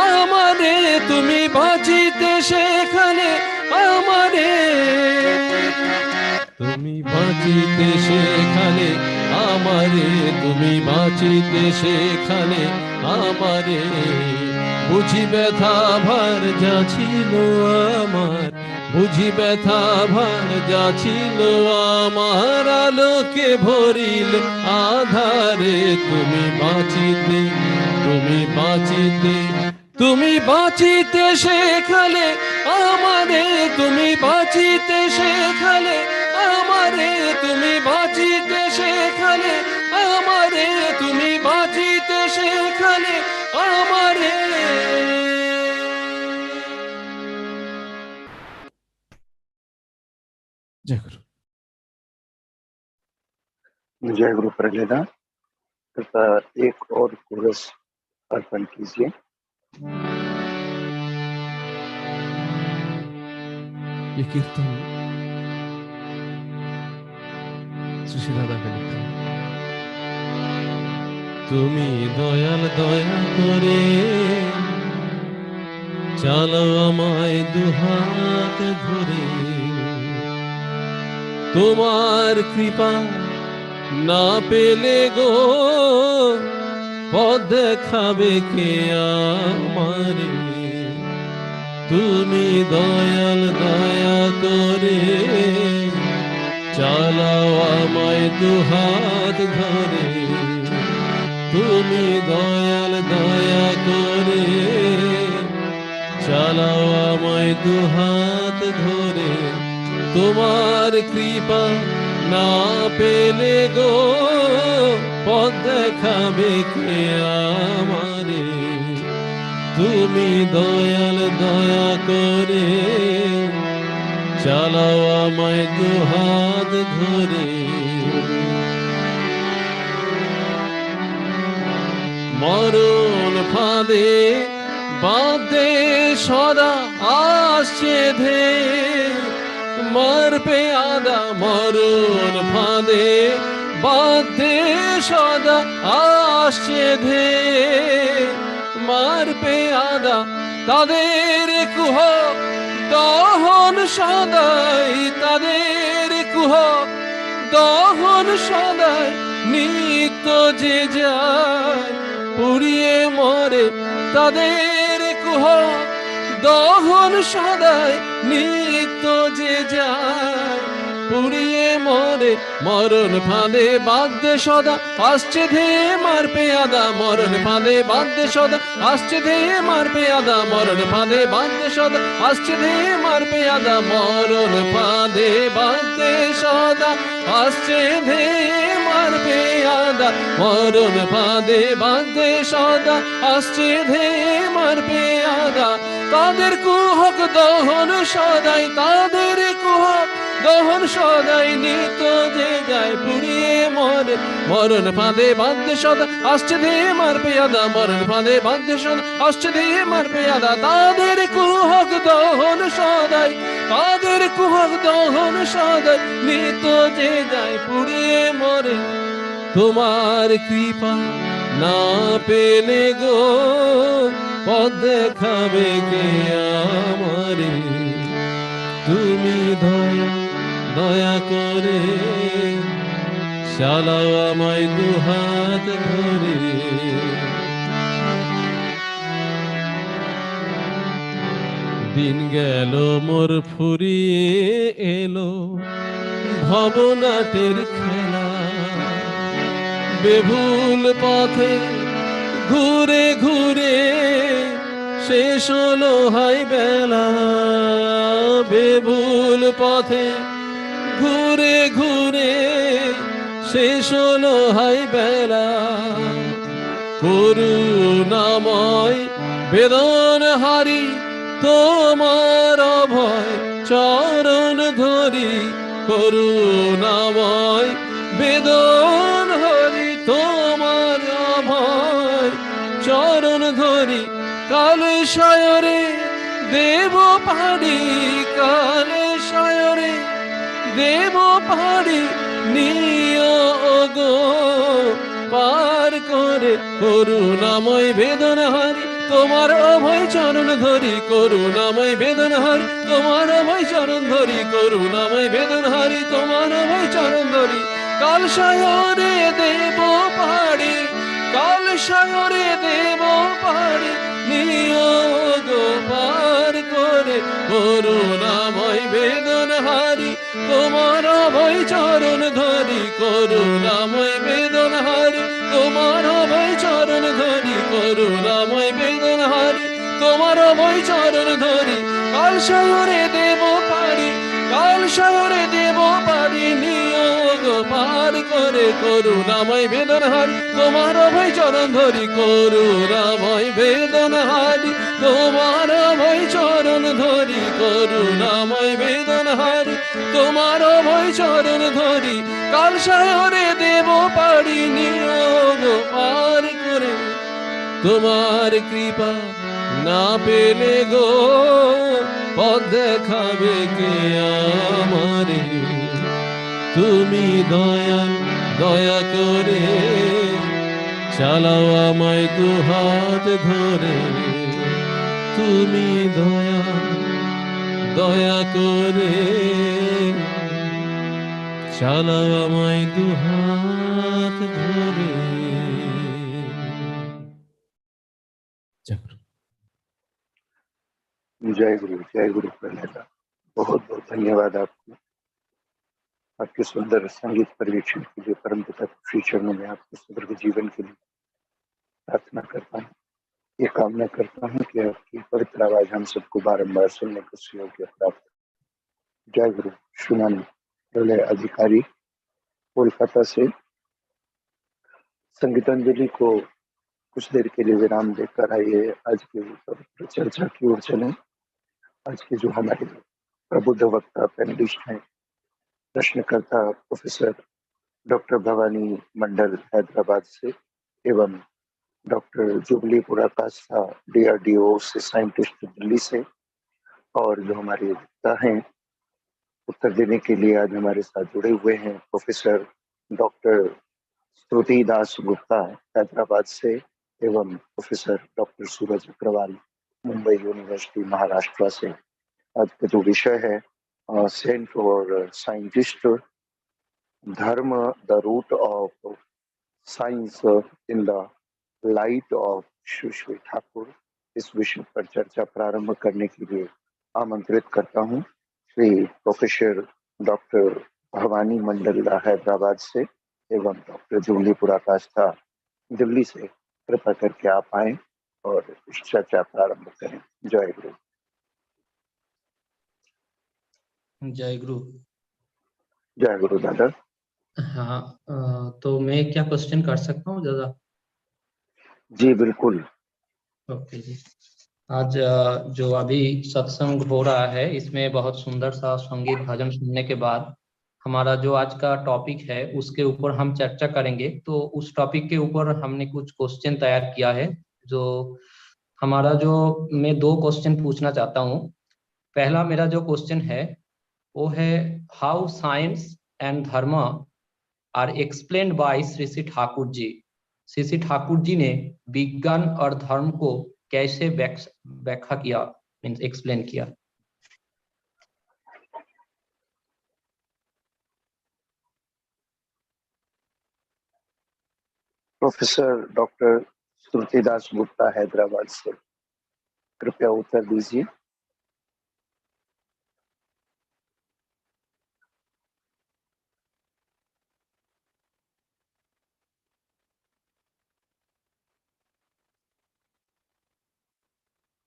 আমারে, তুমি বাঁচিতে সেখানে আমারে, তুমি বাঁচিতে সেখানে আমারে, তুমি বাঁচিতে সেখানে আমারে, বুঝি ব্যথা ভার যা ছিল আমার, বুঝি ব্যথা ভার যা ছিল আমার, আলোকে ভরিল আধারে, তুমি বাঁচিতে, তুমি বাঁচিতে, তুমি বাঁচিতে সেখানে আমারে, তুমি বাঁচিতে সেখানে আমারে, তুমি বাঁচিতে সেখানে আমারে, তুমি বাঁচিতে সেখানে আমারে। जय गुरु। जय गुरु प्रहलादा, कृपया एक और कोरस अर्पण कीजिए। ये कीर्तन सुशीला दादा का लिखा है। তুমি দয়াল দয়া করে চালাও আমায় দুহাত ধরে তোমার কৃপা না পেলে গো পথ দেখাবে কে আমারে তুমি দয়াল দয়া করে চালাও আমায় দুহাত ধরে তুমি দয়াল দয়া করে চালাও আমায় দুহাত ধরে তোমার কৃপা না পেলে গো পথ দেখাবে কে আমারে তুমি দয়াল দয়া করে চালাও আমায় দুহাত ধরে মরণ ফাঁদে বাঁধে সদা আসছে ধে মারবে আদা মরণ ফাঁদে বাঁধে সদা আসছে ধে মারবে আদা তাদের কুহ দহন সদাই তাদের কুহ দহন সদাই নিত্য যে যায় পুড়িয়ে মরে তাদের কুহ দহন সদাই নিত্য যে যায় পুড়িয়ে মরে মরণ ফাঁদে বাঁধে সদা আসছে ধেয়ে মারবে আদা মরণ ফাঁদে বাঁধে সদা আসছে ধেয়ে মারবে আদা মরণ ফাঁদে বাঁধে সদা আসছে ধেয়ে মারবে আদা মরণ ফাঁদে বাঁধে সদা আসছে ধেয়ে মারবে আদা মরণ ফাঁদে বাঁধে সদা আসছে ধেয়ে মারবে আদা তাদের কুহক দহন সদাই তাদের কুহক দহন সদাই নিত যে যায় পুড়িয়ে মরে মরণ ফাঁদে বাঁধে সদা আসছে ধেয়ে মারবে আদা মরণ ফাঁদে বাঁধে সদা আসছে ধেয়ে মারবে আদা তাদের কুহক দহন সদাই তাদের কুহক দহন সদাই নিত যে যায় পুড়িয়ে মরে তোমার কৃপা না পেলে গো পথ দেখাবে কে আমারে তুমি দয়া দয়া করে চালাও আমায় দুহাত ধরে দিন গেল মোর ফুরিয়ে এলো ভবনাটের খেলা বেভুল পথে ঘুরে ঘুরে শেষ হলো হাই বেলা বেভুল পথে ঘুরে ঘুরে শেষ হলো হাই বেলা করুণাময় বেদন হারি তোমার ভয় চরণ ধরি করুণাময় বেদন হরি তোমার ভয় চরণ ধরি কালে শয়রে দেব পাড়ি কালে শয়রে দেব পাড়ি নিয় গো পার করে করুণাময় বেদনা হারি তোমার অভয় চরণ ধরি করুণাময় বেদনা হারি তোমার অভয় চরণ ধরি করুণাময় বেদনা হারি তোমার অভয় চরণ ধরি কাল শয়রে দেব পাড়ি কাল শয়রে দেব পাড়ি নিয় গো পার করে করুণাময় বেদনা হারি তোমার অভয় চরণ ধরি করুণাময় বেদনা হারি তোমার অভয় চরণ ধরি করুণাময় বেদনা হারি তোমার অভয় চরণ ধরি কাল শয়রে দেব পারি কাল শয়রে দেব পারি নিয় গো পার করে করুণাময় বেদনা হারি তোমার অভয় চরণ ধরি করুণাময় বেদনা হারি তোমার অভয় চরণ ধরি করুণাময় বেদনা হারি তোমার অভয় চরণ ধরি কাল শয়রে দেব পারি নিয় গো পার করে তোমার কৃপা না পেলে গো পথ দেখাবে কে আমারে তুমি দয়া দয়া করে চালাও আমায় দুহাত ধরে তুমি দয়া দয়া করে চালাও আমায় দুহাত ধরে। जय गुरु प्रणेता। बहुत बहुत धन्यवाद आपको, आपके सुंदर संगीत परिवेक्षण के लिए। परम पिता श्री चरणों में आपके सुदीर्घ जीवन के लिए प्रार्थना करता हूँ। ये कामना करता हूँ कि आपकी पवित्र आवाज हम सबको बारंबार सुनने का सुयोग्य प्राप्त। जय गुरु। श्रीमान प्रलय अधिकारी कोलकाता से संगीतांजलि को कुछ देर के लिए विराम देकर आइए आज की पवित्र चर्चा की ओर चले। आज के जो हमारे प्रबुद्ध वक्ता पैनलिस्ट हैं, प्रश्नकर्ता प्रोफेसर डॉक्टर भवानी मंडल हैदराबाद से एवं डॉक्टर जुबली पुराकाष्ठा DRDO से साइंटिस्ट दिल्ली से, और जो हमारे वक्ता हैं उत्तर देने के लिए आज हमारे साथ जुड़े हुए हैं प्रोफेसर डॉक्टर श्रुति दास गुप्ता हैदराबाद से एवं प्रोफेसर डॉक्टर सूरज अग्रवाल मुंबई यूनिवर्सिटी महाराष्ट्र से। आज का जो विषय है सेंट और scientist dharma the root of science in the light of Shri Thakur, इस विषय पर चर्चा प्रारंभ करने के लिए आमंत्रित करता हूं श्री प्रोफेसर डॉक्टर भवानी मंडल हैदराबाद से एवं डॉक्टर जुबली पुराकाष्ठा दिल्ली से। कृपा करके आप आए और इस चर्चा प्रारंभ करें। जय गुरु। जय गुरु। जय गुरु दादा। हाँ, तो मैं क्या क्वेश्चन कर सकता हूँ दादा? जी बिल्कुल। ओके जी। आज जो अभी सत्संग हो रहा है इसमें बहुत सुंदर सा संगीत भजन सुनने के बाद हमारा जो आज का टॉपिक है उसके ऊपर हम चर्चा करेंगे। तो उस टॉपिक के ऊपर हमने कुछ क्वेश्चन तैयार किया है। जो हमारा जो मैं 2 क्वेश्चन पूछना चाहता हूँ। पहला मेरा जो क्वेश्चन है वो है how science and dharma are explained by Shri Shri Thakur ji. Shri Shri Thakur ji ने विज्ञान और धर्म को कैसे व्याख्या किया, मीन्स एक्सप्लेन किया। प्रोफेसर डॉक्टर श्रुतिदास गुप्ता हैदराबाद से कृपया उत्तर दीजिए।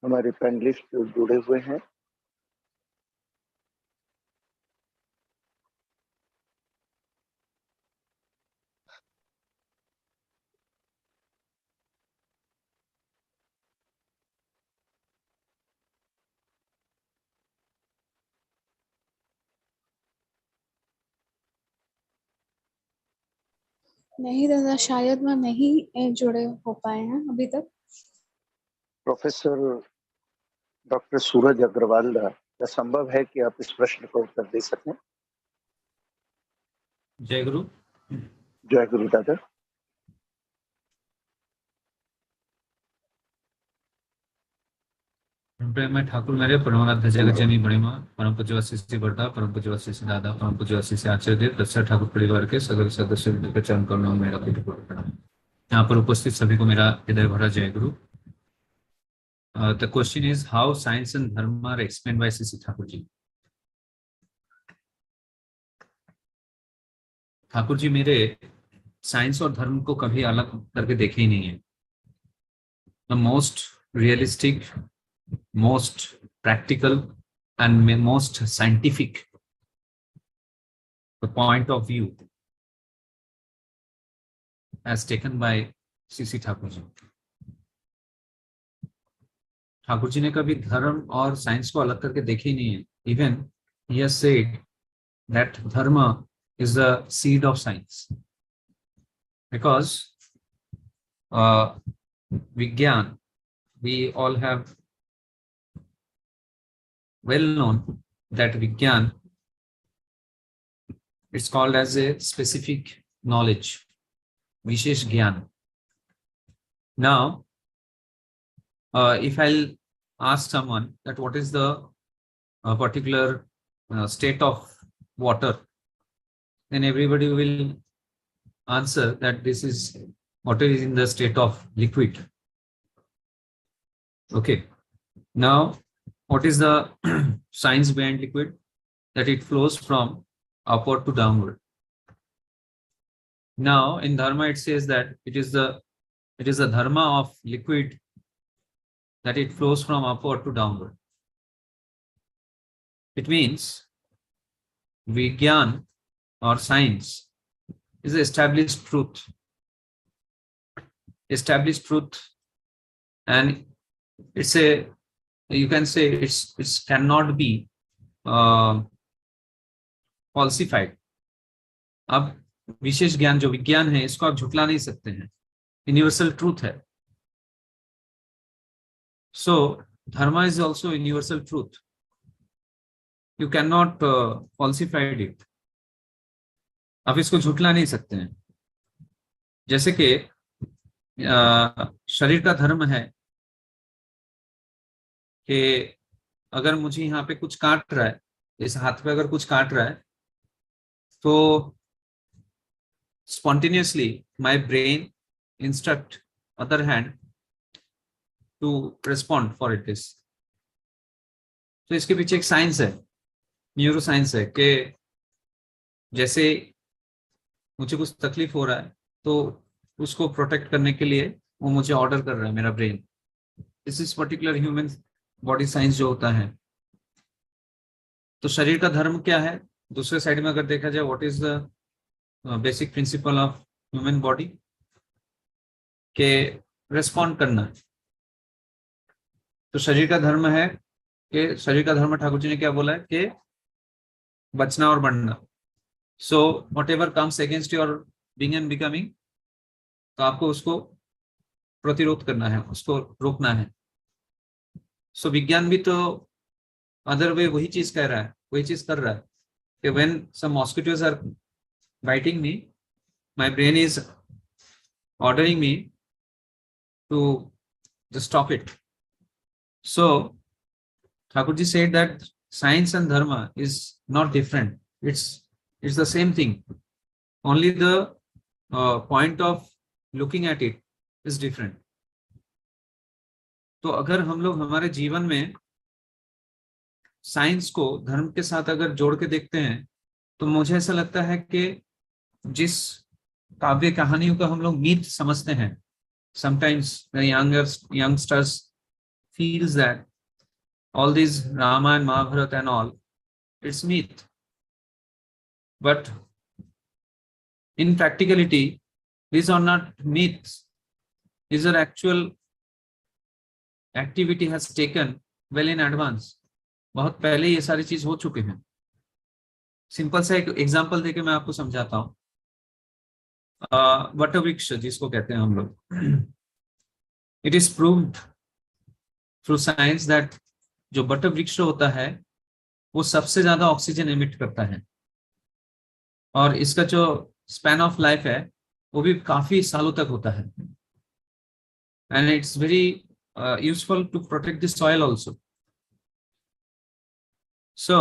हमारे पैनलिस्ट जुड़े हुए हैं। नहीं दादा, शायद वह नहीं जुड़े हो पाए हैं अभी तक। प्रोफेसर डॉक्टर सूरज अग्रवाल, क्या संभव है कि आप इस प्रश्न का उत्तर दे सकें? जय गुरु। जय गुरु दादा। मैं ठाकुर मेरे परमाराध्य जगत जननी बड़ीमा परम पूज्य श्री वर्धा परम पूज्य श्री दादा परम पूज्य श्री आचार्य दशरथ ठाकुर परिवार के सगल सदस्यों के चरण करुणा में मेरा प्रणाम। यहाँ पर उपस्थित सभी को मेरा हृदय भरा जय गुरु। The question is how science and dharma are explained by Shri Thakur ji. Thakur ji मेरे साइंस और धर्म को कभी अलग करके देखे ही नहीं है। The most realistic, most practical and most scientific the point of view as taken by Shri Thakur ji. Thakur ji ने कभी धर्म और साइंस को अलग करके देखे ही नहीं है। Even he has said that dharma is the seed of science because Vigyan, we all have well known that Vigyan, it's called as a specific knowledge, Vishesh Gyan. Now, if I'll ask someone that what is the particular state of water, then everybody will answer that this is water is in the state of liquid. Okay. Now, what is the science behind liquid? That it flows from upward to downward. Now, in Dharma, it says that it is the dharma of liquid that it flows from upward to downward. It means Vigyan or science is the established truth. Established truth, and it's a, you can say it's cannot be falsified. अब विशेष ज्ञान जो विज्ञान है इसको आप झुटला नहीं सकते हैं, यूनिवर्सल ट्रूथ है. So dharma is also universal truth. You cannot falsify it. आप इसको झुटला नहीं सकते हैं. जैसे कि शरीर का धर्म है कि अगर मुझे यहाँ पे कुछ काट रहा है, इस हाथ पे अगर कुछ काट रहा है, तो spontaneously my brain instruct other hand to respond for it is. तो इसके पीछे एक साइंस है, न्यूरो साइंस है कि जैसे मुझे कुछ तकलीफ हो रहा है तो उसको प्रोटेक्ट करने के लिए वो मुझे ऑर्डर कर रहा है मेरा brain. This is particular human body science जो होता है. तो शरीर का धर्म क्या है? दूसरे साइड में अगर देखा जाए, what is the basic principle of human body? के रेस्पॉन्ड करना. तो शरीर का धर्म है कि शरीर का धर्म ठाकुर जी ने क्या बोला है कि बचना और बढ़ना. So what ever comes against your being and becoming, तो आपको उसको प्रतिरोध करना है, उसको रोकना है. सो विज्ञान भी तो अदर वे वही चीज कह रहा है, वही चीज कर रहा है कि when some mosquitoes are biting me, my brain is ordering me to just stop it. So Thakur ji said that science and dharma is not different. It's the same thing. Only the point of looking at it is different. तो अगर हम लोग हमारे जीवन में science को धर्म के साथ अगर जोड़ के देखते हैं, तो मुझे ऐसा लगता है कि जिस काव्य कहानियों का हम लोग मीथ समझते हैं, sometimes the youngsters feels that all these Rama and Mahabharata and all, it's myth. But in practicality, these are not myths. These are actual activity has taken well in advance. बहुत पहले ये सारी चीज हो चुके हैं. सिंपल सा एक एग्जांपल देके मैं आपको समझाता हूँ. वटवृक्ष जिसको कहते हैं हम लोग, it is proved through science that जो बट वृक्ष होता है वो सबसे ज्यादा ऑक्सीजन एमिट करता है, और इसका जो स्पैन ऑफ लाइफ है वो भी काफी सालों तक होता है. And it's very useful to protect the soil also. So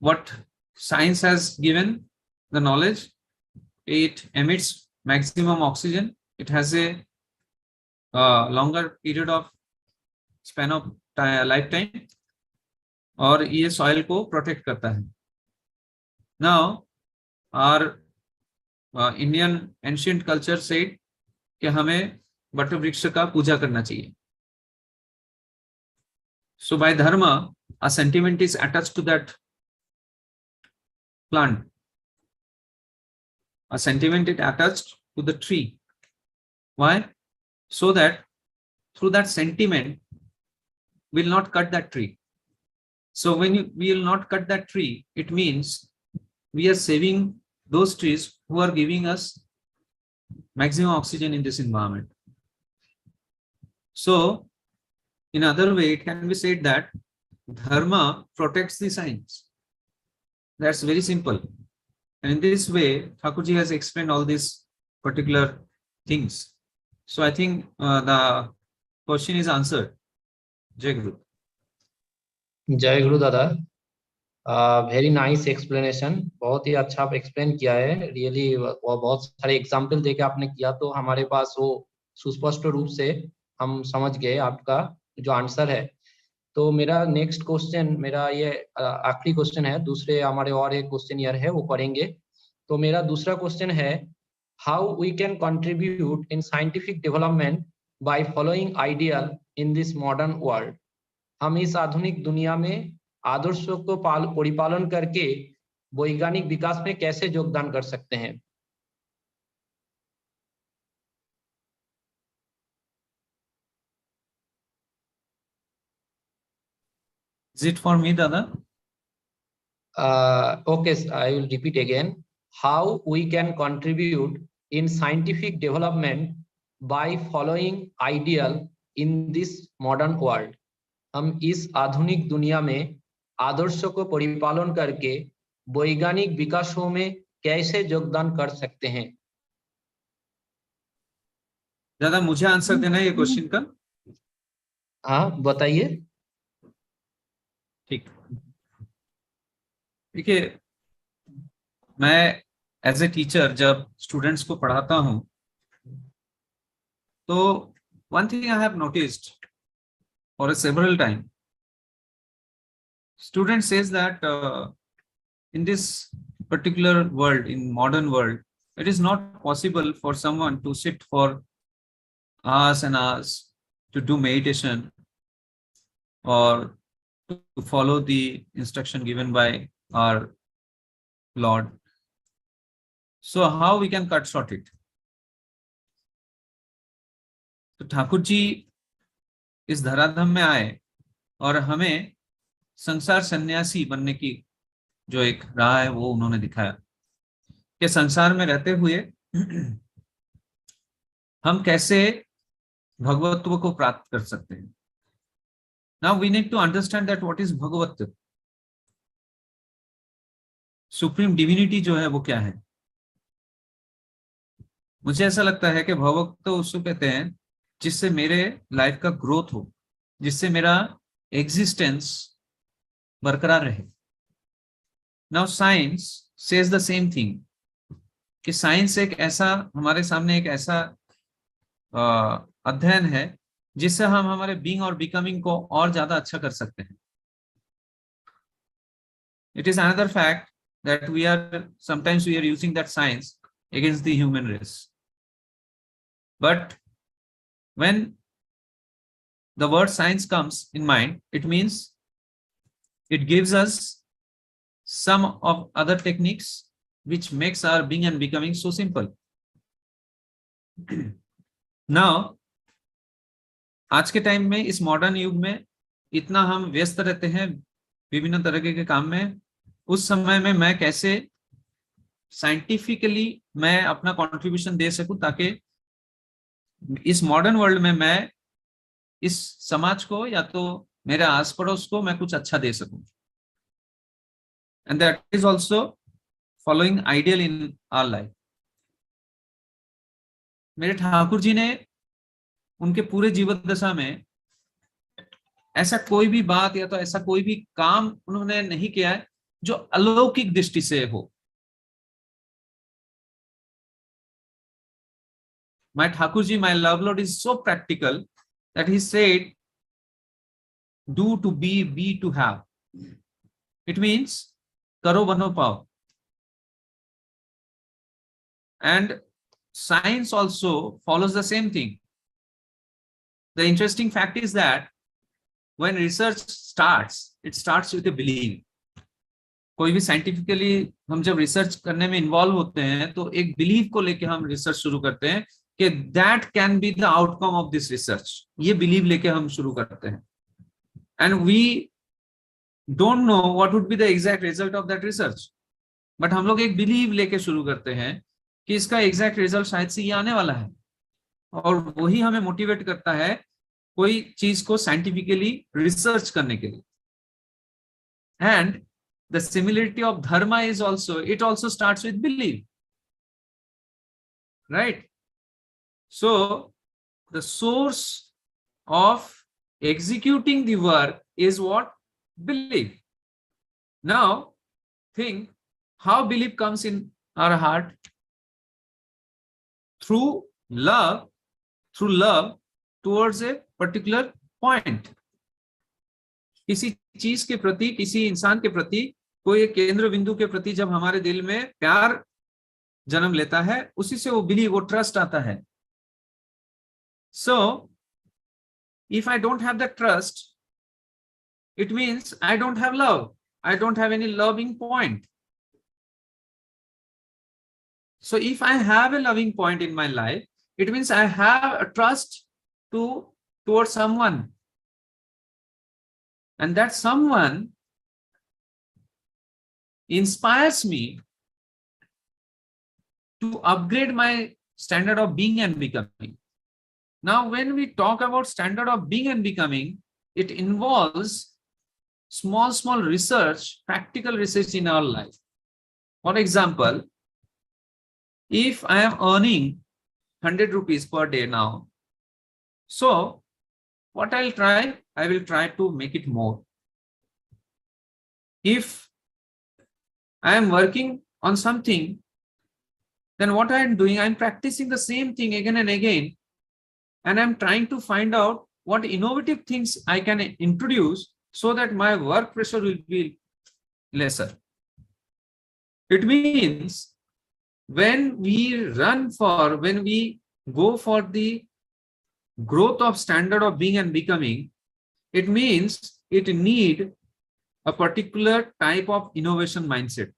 what science has given the knowledge, it emits maximum oxygen, it has a longer period of span of lifetime, और ये सॉइल को प्रोटेक्ट करता है. Now our Indian ancient culture said कि हमें बट वृक्ष का पूजा करना चाहिए. So by dharma a sentiment is attached to that plant. A sentiment is attached to the tree. Why? So that through that sentiment we will not cut that tree. So when we will not cut that tree, it means we are saving those trees who are giving us maximum oxygen in this environment. So in other way, it can be said that dharma protects the science. That's very simple. And in this way, Thakurji has explained all these particular things. So I think the question is answered. Jai Guru. जय गुरु दादा। Very nice explanation, बहुत ही अच्छा आप explain किया है really. वो बहुत सारे एग्जाम्पल देके आपने किया तो हमारे पास वो सुस्पष्ट रूप से हम समझ गए आपका जो आंसर है। तो मेरा नेक्स्ट क्वेश्चन, मेरा ये आखिरी क्वेश्चन है, दूसरे हमारे और एक क्वेश्चन ईयर है वो करेंगे। तो मेरा दूसरा क्वेश्चन है, how we can contribute in scientific development by following ideal in this modern world. हम इस आधुनिक दुनिया में आदर्शों को परिपालन करके वैज्ञानिक विकास में कैसे योगदान कर सकते हैं? Is it for me, Dada? Okay, I will repeat again. How we can contribute in scientific development by following ideal in this modern world. हम इस आधुनिक दुनिया में आदर्शों को परिपालन करके वैज्ञानिक विकासों में कैसे योगदान कर सकते हैं? दादा मुझे आंसर देना है ये क्वेश्चन का। हाँ बताइए। ठीक, देखिए मैं एज ए टीचर जब स्टूडेंट्स को पढ़ाता हूं तो one thing I have noticed for a several time, student says that in this particular world, in modern world, it is not possible for someone to sit for hours and hours to do meditation or to follow the instruction given by our Lord. So how we can cut short it? तो ठाकुर जी इस धराधाम में आए और हमें संसार सन्यासी बनने की जो एक राह है वो उन्होंने दिखाया कि संसार में रहते हुए हम कैसे भगवत्व को प्राप्त कर सकते हैं। Now we need to understand that what is bhagavatva. Supreme divinity जो है वो क्या है। मुझे ऐसा लगता है कि भगवत्व उसको कहते हैं जिससे मेरे लाइफ का ग्रोथ हो, जिससे मेरा एग्जिस्टेंस बरकरार रहे। Now science says the same thing कि साइंस एक ऐसा हमारे सामने एक ऐसा अध्ययन है जिससे हम हमारे बीइंग और बिकमिंग को और ज्यादा अच्छा कर सकते हैं। It is another fact that we are sometimes we are using that science against the human race, but when the word science comes in mind, it means it gives us some of other techniques which makes our being and becoming so simple. Now आज के time में इस modern युग में इतना हम व्यस्त रहते हैं विभिन्न तरह के काम में, उस समय में मैं कैसे साइंटिफिकली मैं अपना कंट्रीब्यूशन दे सकूं ताकि इस मॉडर्न वर्ल्ड में मैं इस समाज को या तो मेरे आस पड़ोस को मैं कुछ अच्छा दे सकूं। And that is also following ideal in our life. मेरे ठाकुर जी ने उनके पूरे जीवन दशा में ऐसा कोई भी बात या तो ऐसा कोई भी काम उन्होंने नहीं किया है जो अलौकिक दृष्टि से हो। My Thakurji, my love Lord, is so practical that he said, do to be to have. It means, karo bano pao. And science also follows the same thing. The interesting fact is that when research starts, it starts with a belief. कोई भी scientifically हम जब research करने में involve होते हैं तो एक बिलीव को लेके हम रिसर्च शुरू करते हैं कि that can be the outcome of this research. ये बिलीव लेके हम शुरू करते हैं and we don't know what would be the exact result of that research, but हम लोग एक बिलीव लेके शुरू करते हैं कि इसका एग्जैक्ट रिजल्ट शायद से ये आने वाला है, और वही हमें मोटिवेट करता है कोई चीज को साइंटिफिकली रिसर्च करने के लिए। And the similarity of dharma is also, it also starts with belief, right? So the source of executing the work is what? Belief. Now, think how belief comes in our heart. Through love towards a particular point. किसी चीज के प्रति, किसी इंसान के प्रति, कोई एक केंद्र बिंदु के प्रति जब हमारे दिल में प्यार जन्म लेता है, उसी से वो बिलीव, वो ट्रस्ट आता है. So, if I don't have that trust, it means I don't have love. I don't have any loving point. So if I have a loving point in my life, it means I have a trust towards someone. And that someone inspires me to upgrade my standard of being and becoming. Now, when we talk about standard of being and becoming, it involves small research, practical research in our life. For example, if I am earning 100 rupees per day now, so what I will try to make it more. If I am working on something, then what I am doing, I am practicing the same thing again and again, and I am trying to find out what innovative things I can introduce so that my work pressure will be lesser. It means when we go for the growth of standard of being and becoming, it means it need a particular type of innovation mindset.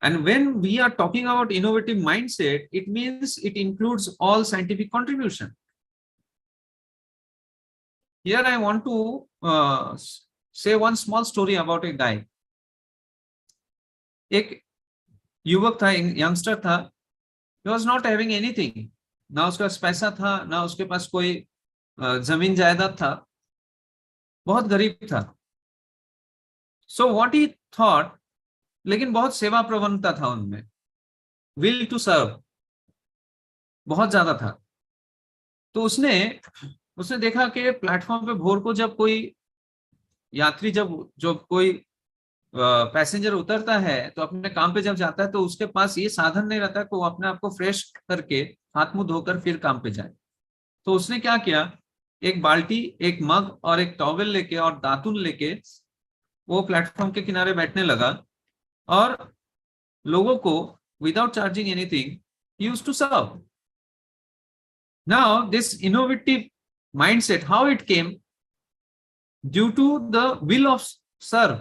And when we are talking about innovative mindset, it means it includes all scientific contribution. Here I want to say one small story about a guy. एक युवक था, youngster था. He was not having anything. ना उसके पास पैसा था, ना उसके पास कोई जमीन जायदाद था. बहुत गरीब था. So what he thought, लेकिन बहुत सेवा प्रवणता था उनमें. Will to serve बहुत ज्यादा था. तो उसने देखा कि प्लेटफॉर्म पे भोर को जब कोई यात्री, जब कोई पैसेंजर उतरता है, तो अपने काम पे जब जाता है, तो उसके पास ये साधन नहीं रहता कि वो अपने आप को फ्रेश करके हाथ मुंह धोकर फिर काम पे जाए. तो उसने क्या किया, एक बाल्टी, एक मग और एक टॉवेल लेके और दातुन लेके वो प्लेटफॉर्म के किनारे बैठने लगा और लोगों को without charging anything used to serve. Now this innovative mindset, how it came? Due to the will of serve.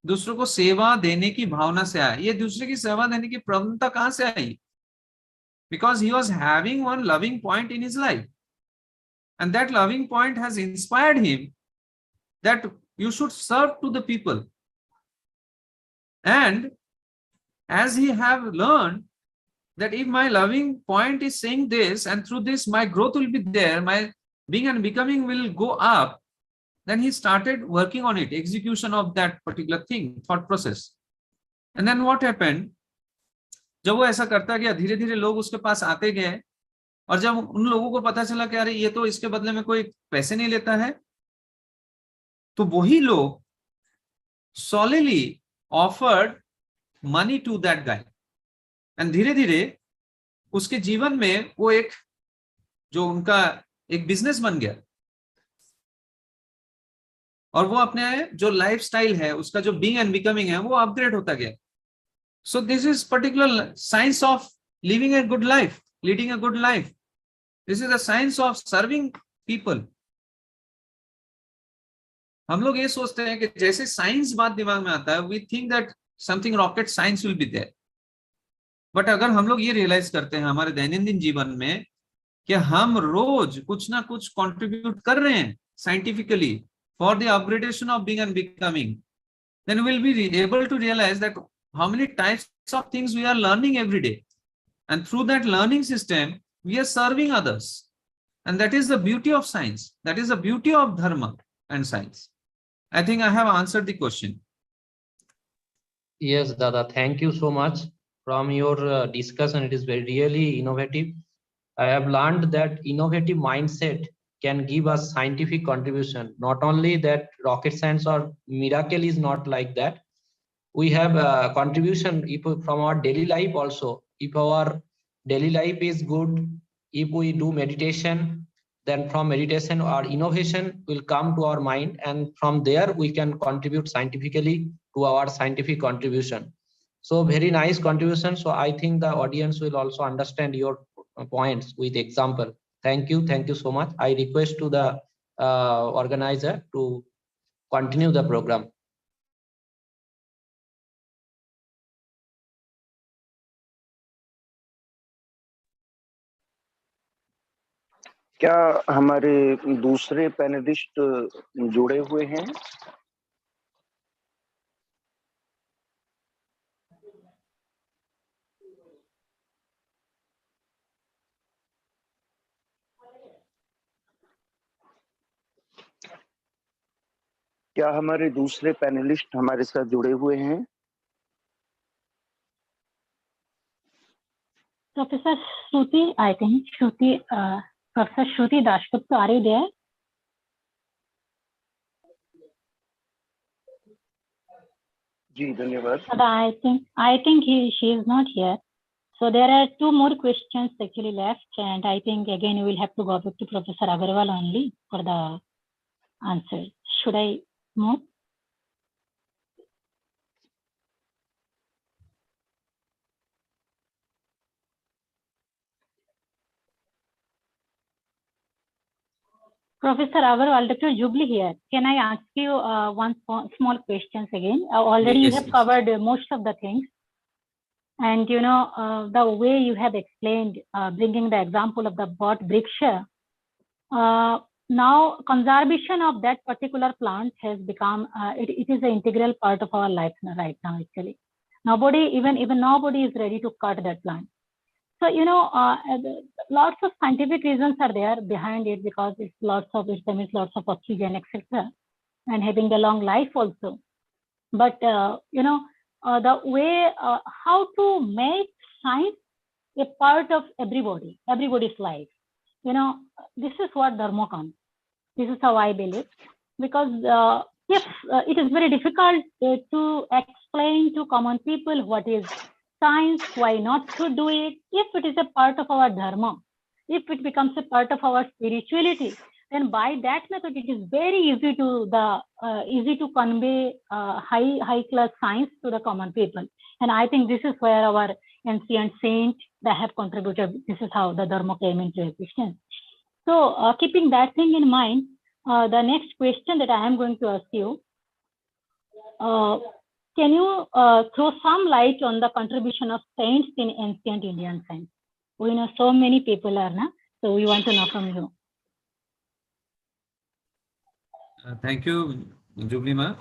दूसरों को सेवा देने की भावना से आया. ये दूसरे की सेवा देने की प्रवणता कहां से आई? Because he was having one loving point in his life, and that loving point has inspired him that you should serve to the people. And as he have learned that if my loving point is saying this, and through this my growth will be there, my being and becoming will go up, then he started working on it, execution of that particular thing, thought process. And then what happened? जब वो ऐसा करता गया, धीरे धीरे लोग उसके पास आते गए, और जब उन लोगों को पता चला कि अरे ये तो इसके बदले में कोई पैसे नहीं लेता है, तो वही लोग solely offered money to that guy. And धीरे धीरे उसके जीवन में वो एक जो उनका एक बिजनेस बन गया, और वो अपने जो लाइफस्टाइल है, उसका जो बीइंग एंड बिकमिंग है, वो अपग्रेड होता गया. So this is particular science of living a good life, leading a good life. This is the science of serving people. हम लोग ये सोचते हैं कि जैसे साइंस बात दिमाग में आता है, we think that something rocket science will be there. But अगर हम लोग ये रियलाइज करते हैं हमारे दैनंदिन जीवन में कि हम रोज कुछ ना कुछ कंट्रीब्यूट कर रहे हैं scientifically for the upgradation of being and becoming, then we will be able to realize that how many types of things we are learning every day, and through that learning system we are serving others. And that is the beauty of science, that is the beauty of dharma and science. I think I have answered the question. Yes, Dada, thank you so much. From your discussion, it is very really innovative. I have learned that innovative mindset can give us scientific contribution. Not only that rocket science or miracle is not like that. We have a contribution from our daily life also. If our daily life is good, if we do meditation, then from meditation our innovation will come to our mind, and from there we can contribute scientifically to our scientific contribution. So very nice contribution. So I think the audience will also understand your points with example. Thank you so much. I request to the organizer to continue the program. क्या हमारे दूसरे panelist जुड़े हुए हैं? क्या हमारे दूसरे panelist हमारे साथ जुड़े हुए हैं? Professor Shruti, I think Professor Shruti Dashgupta, are you there? जी धन्यवाद. But I think she is not here. So there are two more questions actually left, and I think again we will have to go back to Professor Agarwal only for the answer. Should I move? Professor Agarwal, Dr. Jubilee here. Can I ask you one small questions again? Already Yes, you have yes. covered most of the things. And you know, the way you have explained, bringing the example of the bot Briksha, now conservation of that particular plant has become, it is an integral part of our life right now actually. Nobody, even nobody is ready to cut that plant. So, you know, lots of scientific reasons are there behind it, because it's lots of oxygen, etc., and having the long life also. But, you know, the way, how to make science a part of everybody's life. You know, this is what Dharma comes. This is how I believe. Because if it is very difficult to explain to common people what is science, why not to do it, if it is a part of our dharma, if it becomes a part of our spirituality, then by that method it is very easy to convey high class science to the common people. And I think this is where our ancient saints that have contributed. This is how the dharma came into existence. So keeping that thing in mind, the next question that I am going to ask you, can you throw some light on the contribution of saints in ancient Indian science? We know so many people are now, so we want to know from you. Thank you, Jubilee ma.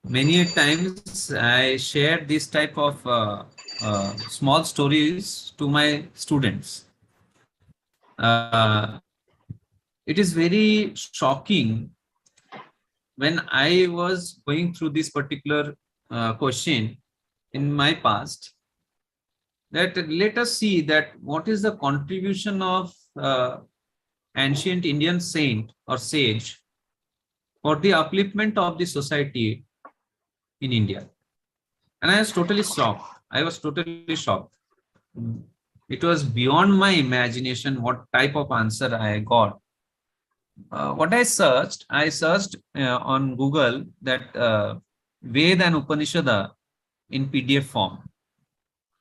Many times I shared this type of small stories to my students. It is very shocking when I was going through this particular question in my past, that let us see that what is the contribution of ancient Indian saint or sage for the upliftment of the society in India. And I was totally shocked. It was beyond my imagination what type of answer I got. What I searched on Google that Veda and Upanishad in PDF form.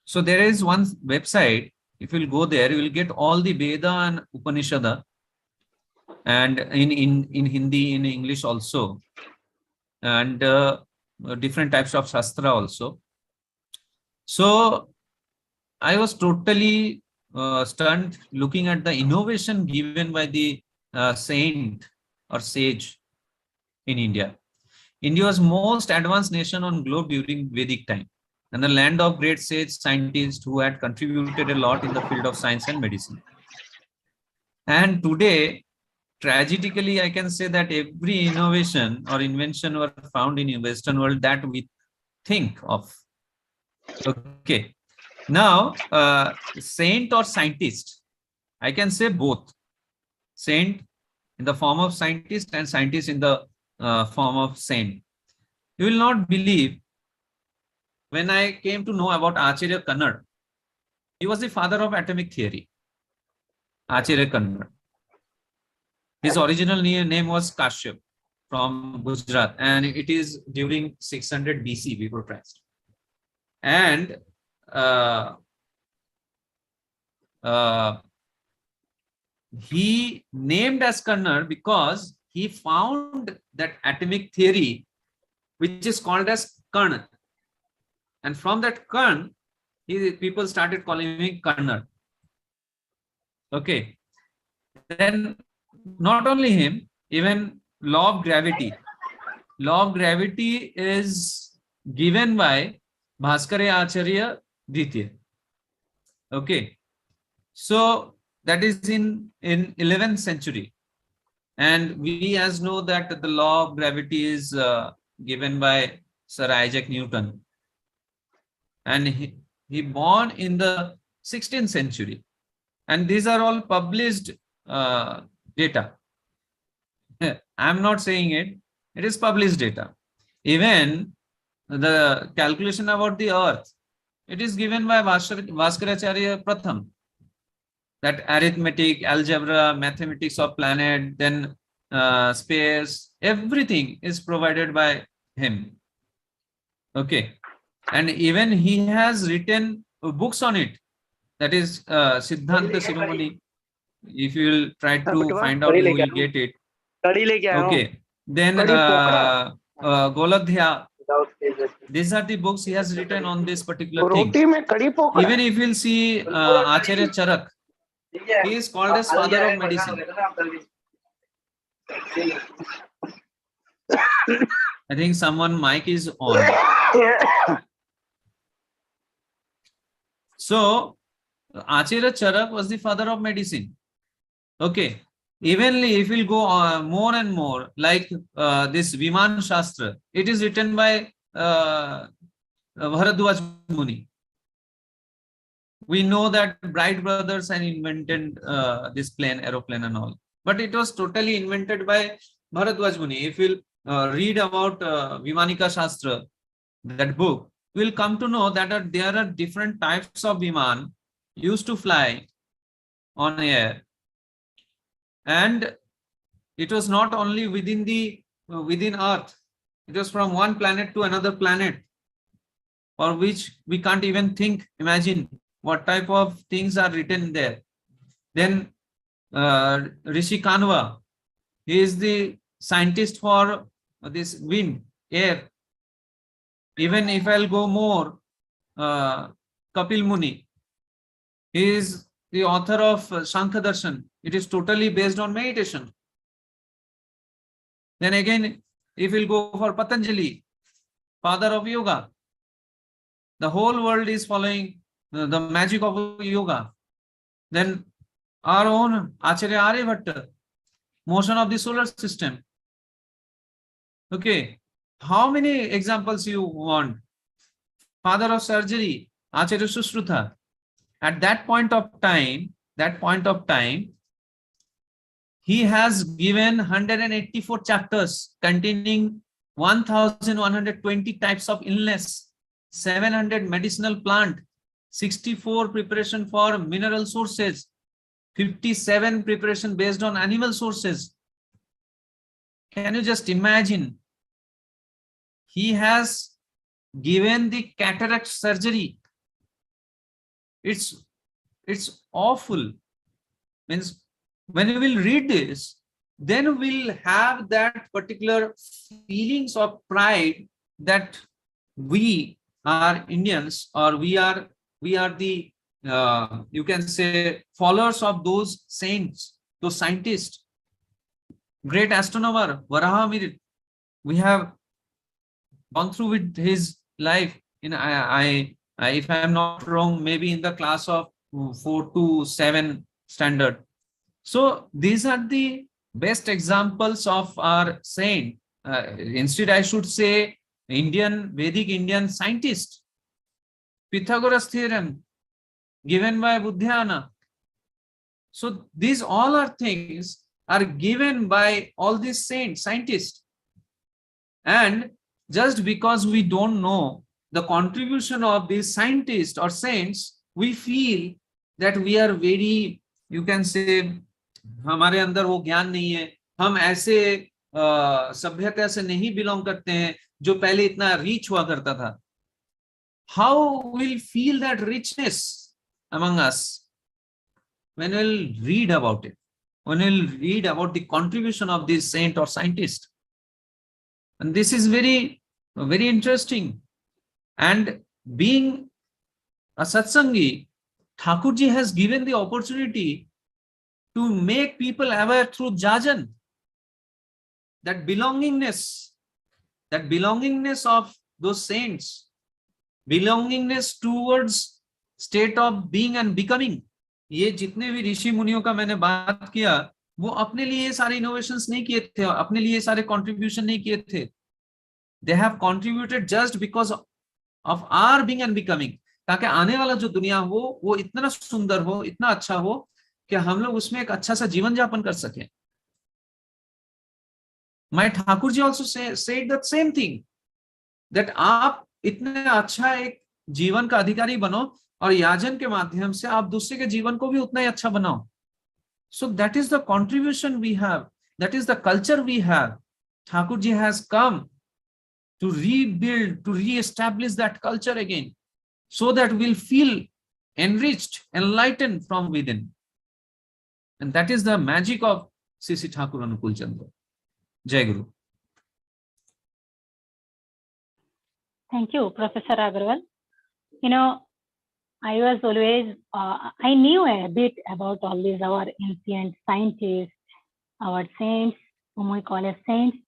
So there is one website. If you'll go there, you will get all the Veda and Upanishad, and in Hindi, in English also, and different types of Shastra also. So I was totally stunned looking at the innovation given by the saint or sage in India. India was most advanced nation on globe during Vedic time, and the land of great sage scientists who had contributed a lot in the field of science and medicine. And today, tragically, I can say that every innovation or invention were found in the Western world that we think of. Okay. Now, saint or scientist, I can say both. Saint in the form of scientist and scientist in the form of saint. You will not believe, when I came to know about Acharya Kannad, he was the father of atomic theory. Acharya Kannad. His original name was Kashyap from Gujarat, and it is during 600 BC before Christ. And he named as Kannad because he found that atomic theory, which is called as Karn. And from that Karn, people started calling him Kannad. Okay. Then not only him, even law of gravity. Law of gravity is given by Bhaskara Acharya Dvitiya. Okay. So that is in 11th century. And we as know that the law of gravity is given by Sir Isaac Newton. And he born in the 16th century. And these are all published data. I'm not saying it. It is published data. Even the calculation about the earth, it is given by Bhaskaracharya Pratham. That arithmetic, algebra, mathematics of planet, then space, everything is provided by him. Okay. And even he has written books on it. That is Siddhanta Shiromani. If you will try to find out, you will get it. Okay. Then Goladhya. These are the books he has written on this particular thing. Even if you will see Acharya Charak, he is called as father of medicine. I think someone mic is on. So Acharya Charak was the father of medicine. Okay. Evenly, if we'll go more and more, like this Viman Shastra, it is written by Bharadwaj Muni. We know that Bright brothers had invented this plane, aeroplane and all. But it was totally invented by Bharadwaj Muni. If we'll read about Vimanika Shastra, that book, we'll come to know that there are different types of Viman used to fly on air. And it was not only within Earth. It was from one planet to another planet, for which we can't even imagine what type of things are written there. Then Rishi Kanva, he is the scientist for this wind, air. Even if I'll go more, Kapil Muni, he is the author of Shankha Darshan. It is totally based on meditation. Then again, if we'll go for Patanjali, father of yoga, the whole world is following the magic of yoga. Then our own Acharya Aryabhatta, motion of the solar system. Okay, how many examples you want? Father of surgery, Acharya Sushruta. At that point of time, he has given 184 chapters containing 1,120 types of illness, 700 medicinal plant, 64 preparation for mineral sources, 57 preparation based on animal sources. Can you just imagine? He has given the cataract surgery. It's awful. Means when we will read this, then we'll have that particular feelings of pride that we are Indians, or we are the you can say followers of those saints, those scientists. Great astronomer Varahamiri, we have gone through with his life. In if I am not wrong, maybe in the class of 4 to 7 standard. So these are the best examples of our saint. Instead, I should say Vedic Indian scientist. Pythagoras theorem, given by Buddhyana. So these all are things are given by all these saints, scientists. And just because we don't know the contribution of these scientists or saints, we feel that we are very, you can say, हमारे अंदर वो ज्ञान नहीं है, हम ऐसे सभ्यता से नहीं बिलोंग करते हैं जो पहले इतना रीच हुआ करता था. How we'll feel that richness among us when we'll read about it, when we'll read about the contribution of this saint or scientist. And this is very, very interesting. And being a satsangi, Thakurji has given the opportunity to make people aware through jajan, that belongingness of those saints, belongingness towards state of being and becoming. ये जितने भी ऋषि मुनियों का मैंने बात किया, वो अपने लिए सारे इनोवेशंस नहीं किए थे, अपने लिए सारे कंट्रीब्यूशन नहीं किए थे. They have contributed just because of our being and becoming, ताकि आने वाला जो दुनिया हो वो इतना सुंदर हो, इतना अच्छा हो कि हम लोग उसमें एक अच्छा सा जीवन यापन कर सकें. My Thakur ji also said that same thing, that आप इतने अच्छा एक जीवन का अधिकारी बनो और याजन के माध्यम से आप दूसरे के जीवन को भी उतना ही अच्छा बनाओ. So that is the contribution we have, that is the culture we have. Thakur ji has come to rebuild, to re-establish that culture again, so that we'll feel enriched, enlightened from within. And that is the magic of Sri Thakur Anukul Chandra. Jai Guru. Thank you, Professor Agarwal. You know, I was always, I knew a bit about all these, our ancient scientists, our saints, whom we call as saints.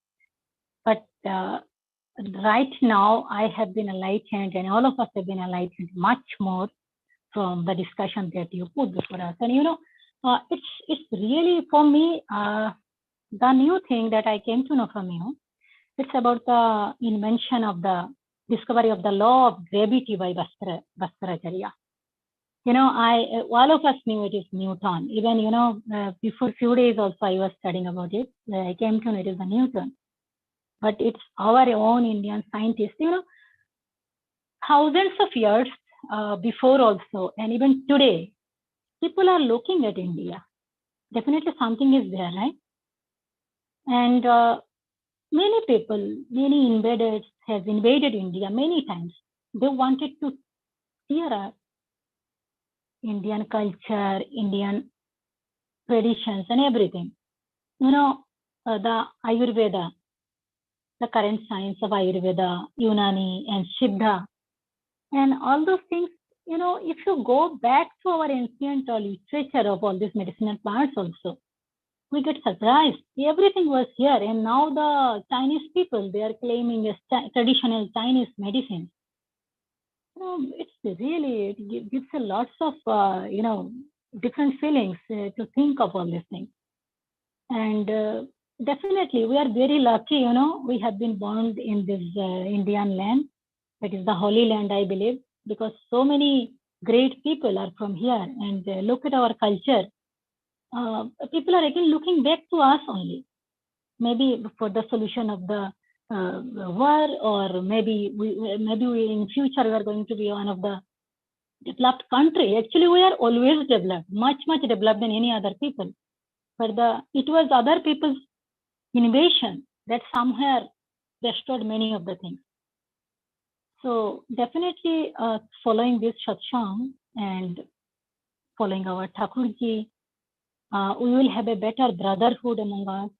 But right now, I have been enlightened, and all of us have been enlightened much more from the discussion that you put before us. And you know, it's really, for me, the new thing that I came to know from you. It's about the invention of the discovery of the law of gravity by Bhaskaracharya. You know, all of us knew it is Newton. Even, you know, before few days also I was studying about it. I came to know it is a Newton. But it's our own Indian scientists, you know, thousands of years before also, and even today, people are looking at India. Definitely something is there, right? And many people, many invaders have invaded India many times. They wanted to tear up Indian culture, Indian traditions and everything. You know, the Ayurveda, the current science of Ayurveda, Unani and Siddha, and all those things, you know, if you go back to our ancient literature of all these medicinal plants also, we get surprised. Everything was here, and now the Chinese people, they are claiming as traditional Chinese medicine. It's really, it gives a lots of, you know, different feelings to think of all these things. And definitely, we are very lucky, you know, we have been born in this Indian land. That is the Holy Land, I believe, because so many great people are from here. And look at our culture. People are again looking back to us only, maybe for the solution of the war, or maybe we in future we are going to be one of the developed country. Actually, we are always developed, much developed than any other people. But it was other people's innovation that somewhere destroyed many of the things. So definitely following this satsang and following our Thakurji, we will have a better brotherhood among us.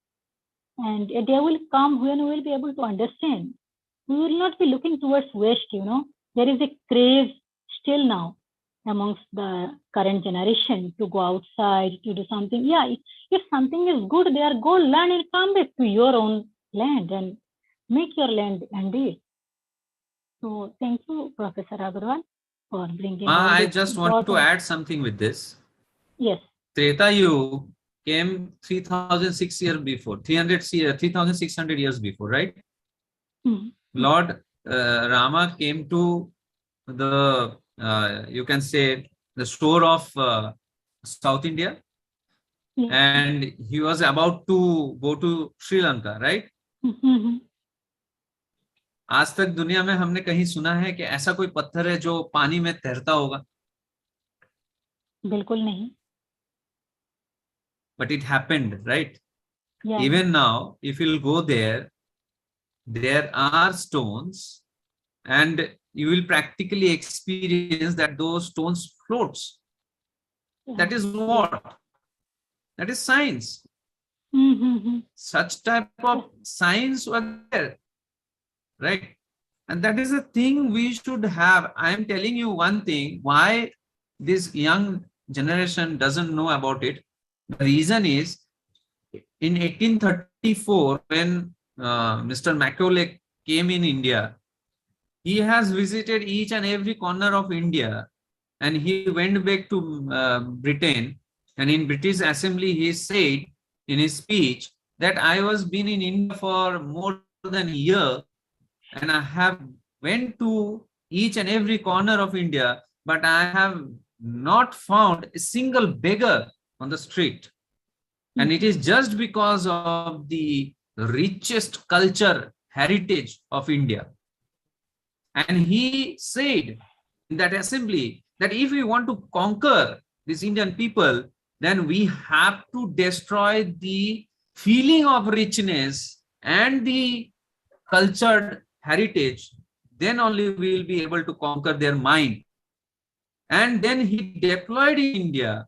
And a day will come when we will be able to understand. We will not be looking towards West, you know. There is a craze still now amongst the current generation to go outside, to do something. Yeah, if something is good there, go learn and come back to your own land and make your land indeed. So thank you, Professor Agarwal, for bringing. I just want to add something with this. Yes. Treta Yuga came 3,006 years before, 3,600 years before, right? Mm-hmm. Lord Rama came to the, you can say, the shore of South India, and he was about to go to Sri Lanka, right? आज तक दुनिया में हमने कहीं सुना है कि ऐसा कोई पत्थर है जो पानी में तैरता होगा? बिल्कुल नहीं. But it happened, right? Yeah. Even now, if you'll go there, there are stones, and you will practically experience that those stones floats. That is what? That is science. Such type of science was there, right? And that is the thing we should have. I am telling you one thing, why this young generation doesn't know about it. The reason is, in 1834, when Mr. Macaulay came in India, he has visited each and every corner of India, and he went back to Britain, and in British Assembly he said in his speech that I was been in India for more than a year, and I have went to each and every corner of India, but I have not found a single beggar on the street. And it is just because of the richest culture heritage of India. And he said in that assembly that if we want to conquer these Indian people, then we have to destroy the feeling of richness and the cultured heritage. Then only we will be able to conquer their mind. And then he deployed in India,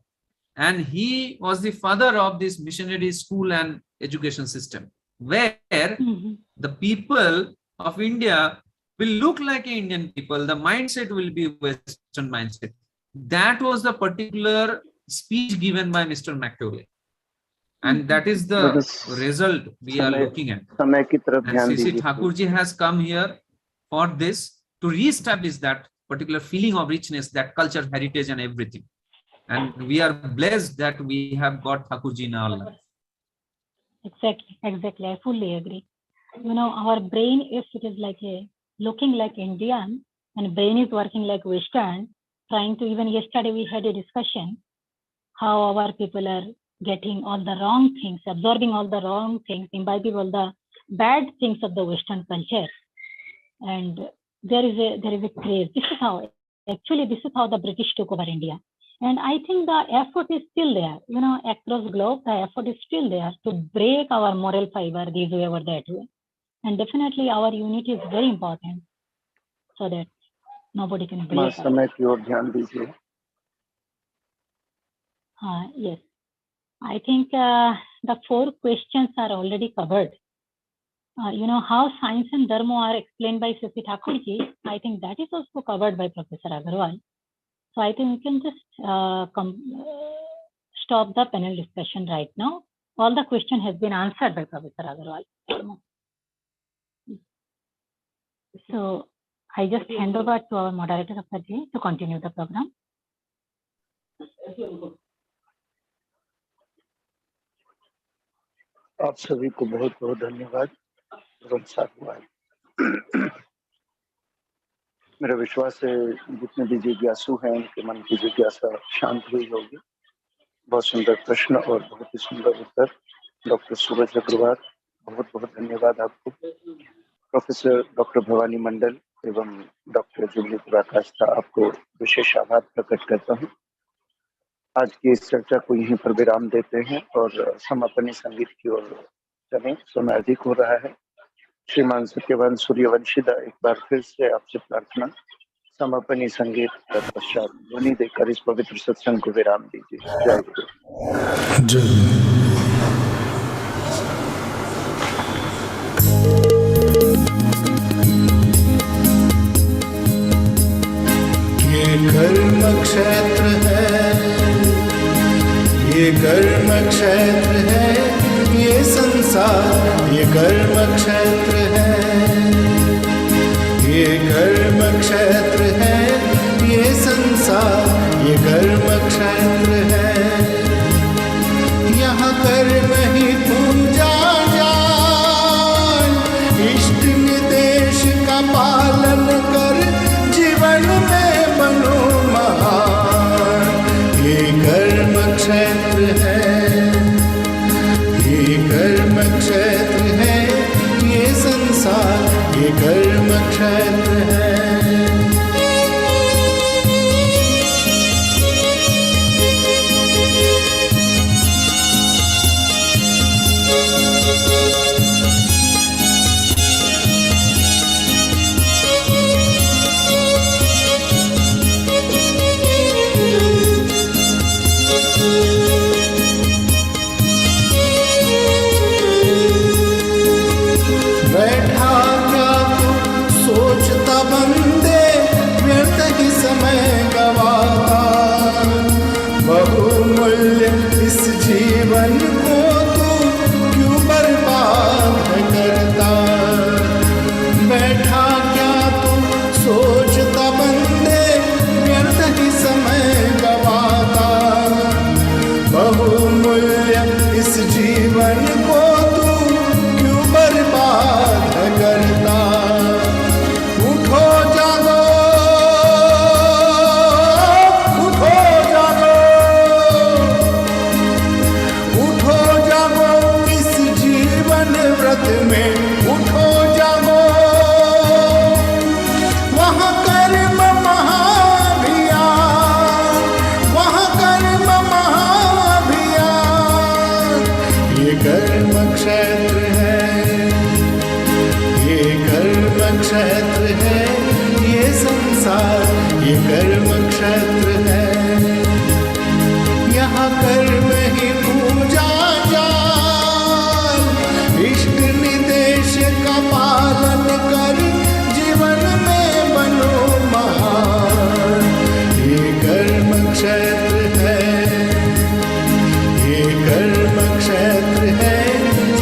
and he was the father of this missionary school and education system, where the people of India will look like Indian people. The mindset will be Western mindset. That was the particular speech given by Mr. Macaulay. And that is the result we are looking at. And C.C. Thakurji has come here for this, to re-establish that particular feeling of richness, that culture, heritage, and everything. And we are blessed that we have got Thakurji in our life. Exactly. I fully agree. You know, our brain, if it is like looking like Indian, and brain is working like Western, trying to, even yesterday we had a discussion how our people are getting all the wrong things, absorbing all the wrong things, imbibing all the bad things of the Western culture. And there is a craze. This is how the British took over India. And I think the effort is still there, you know, across globe, the effort is still there to break our moral fiber this way or that way. And definitely our unity is very important, so that nobody can break us. Yes. I think the 4 questions are already covered. You know, how science and dharma are explained by C.C. Thakurji, I think that is also covered by Professor Agarwal. So I think we can just stop the panel discussion right now. All the question has been answered by Professor Agarwal. So I just hand over to our moderator of the day to continue the program. आप सभी को बहुत बहुत धन्यवाद एवं साधुवाद। मेरा विश्वास है जितने भी जिज्ञासु हैं उनके मन की जिज्ञासा शांत हुई होगी। बहुत सुंदर प्रश्न और बहुत ही सुंदर उत्तर। डॉक्टर सूरज अग्रवाल, बहुत बहुत धन्यवाद आपको। प्रोफेसर डॉक्टर भवानी मंडल एवं डॉक्टर जुबली प्रकाश, आपको विशेष आभार प्रकट करता हूँ। आज की इस चर्चा को यहीं पर विराम देते हैं और समापनी संगीत की ओर चलें। समय अधिक हो रहा है। श्रीमान सत्यवान सूर्यवंशीदा, एक बार फिर से आपसे प्रार्थना, समापनी संगीत तत्पश्चात ध्वनि देकर इस पवित्र सत्संग को विराम दीजिए। जय गुरु। ये कर्म क्षेत्र है, ये कर्म क्षेत्र है, ये संसार ये कर्म क्षेत्र है, ये कर्म क्षेत्र है, ये संसार ये कर्म क्षेत्र है। यहाँ कर्म ही पूजा जान, इष्ट निर्देश का पालन कर जीवन में बनो महान। है, ये कर्म क्षेत्र है, ये संसार ये कर्म क्षेत्र है। बैठा क्या तू सोचता बंदे, व्यर्थ ही समय गवाता, बहुमूल्य इस जीवन को तू क्यों बर्बाद करता। बैठा क्या तू सोचता बंदे, व्यर्थ ही समय गवाता, बहुमूल्य इस जीवन को तू क्यों बर्बाद करता। उठो जागो, उठो जागो, उठो जागो इस जीवन व्रत में, उठो जागो। वहाँ कर्म महाभियान, वहाँ कर्म महाभियान, ये कर्म क्षेत्र है, ये कर्म क्षेत्र है, ये संसार ये कर्म क्षेत्र है। यहाँ कर्म ही पूजा जाल, इष्ट निर्देश का पालन कर जीवन में बनो महान। ये कर्म क्षेत्र है, ये कर्म क्षेत्र है,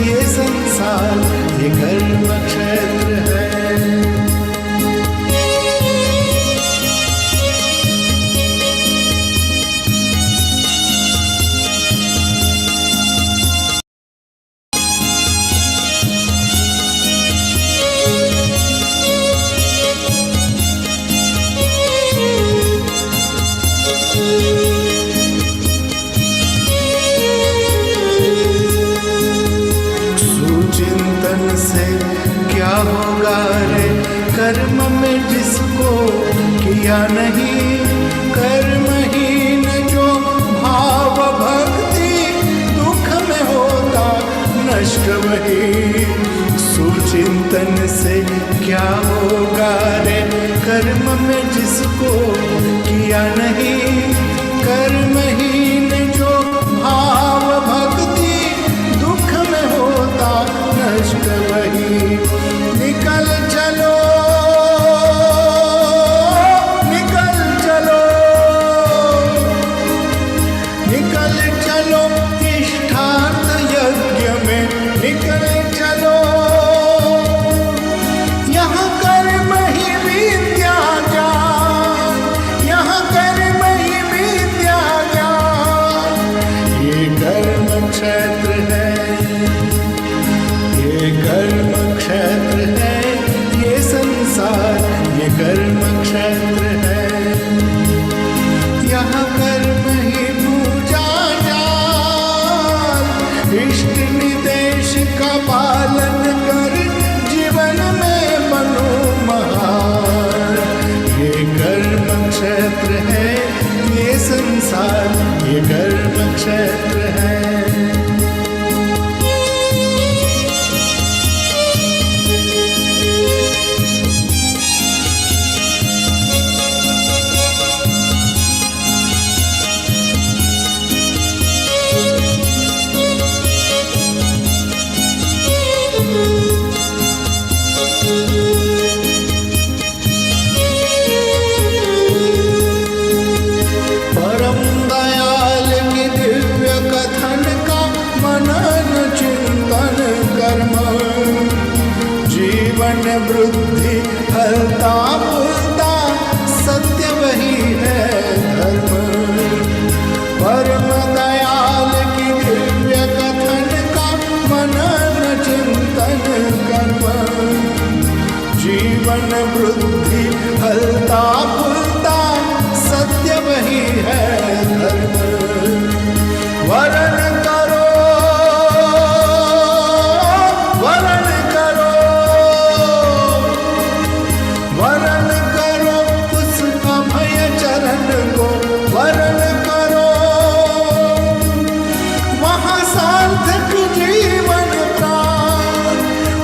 ये संसार ये कर्म क्षेत्र है। सुचिंतन से क्या होगा रे कर्म में जिसको किया नहीं, कर्महीन जो भाव भक्ति दुख में होता नष्ट वही। सुचिंतन से क्या होगा रे कर्म में जिसको किया नहीं, कर्महीन जो भाव भक्ति दुख में होता नष्ट वही। निकल चलो, निकल चलो, निकल चलो इष्टार्थ यज्ञ में, निकल चलो। यहाँ कर्म ही विद्या ज्ञान, यहाँ कर्म ही विद्या ज्ञान, ये कर्म क्षेत्र है, ये कर्म क्षेत्र है, ये संसार ये कर्म क्षेत्र है। यहाँ कर्म ही पूजा जाल, इष्ट निर्देश का पालन कर जीवन में बनो महान। ये कर्म क्षेत्र है, ये संसार ये कर्म क्षेत्र है। परम दयाल की दिव्य जीवन प्राण,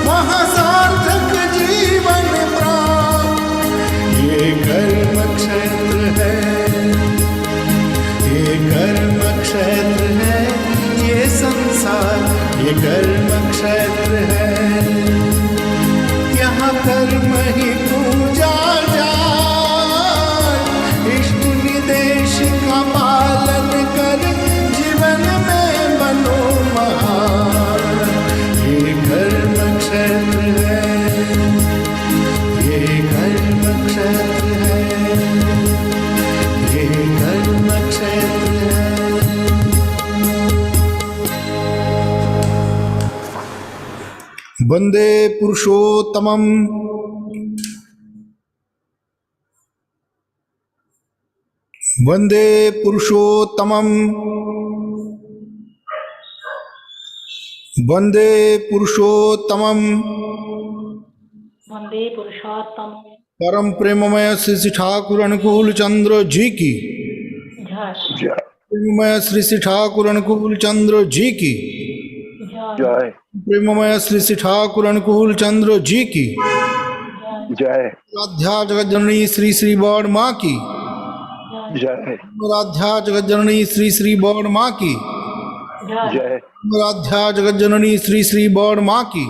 वहाँ सार्थक जीवन प्राण। ये कर्म क्षेत्र है, ये कर्म क्षेत्र है, ये संसार ये कर्म क्षेत्र है। यहाँ कर्म ही पूजा जाए, इष्ट निदेश का पालन कर जीवन में बनो महान। ये कर्म क्षेत्र है, ये कर्म क्षेत्र है, ये कर्म क्षेत्र है। वंदे पुरुषोत्तमम्, वंदे पुरुषोत्तमम्, वंदे पुरुषोत्तमम्। वंदे पुरुषोत्तम। परम प्रेममय श्री श्री ठाकुर अनुकूल चंद्र जी की जय। प्रेममय श्री श्री ठाकुर अनुकूल चंद्र जी की जय। प्रेममय श्री श्री ठाकुर अनुकूल चंद्र जी की जय। राध्या जगत जननी श्री श्री बौड़ माँ की जय। राध्या जगत जननी श्री श्री बौड़ माँ की जय। राध्या जगत जननी श्री श्री बौड़ माँ की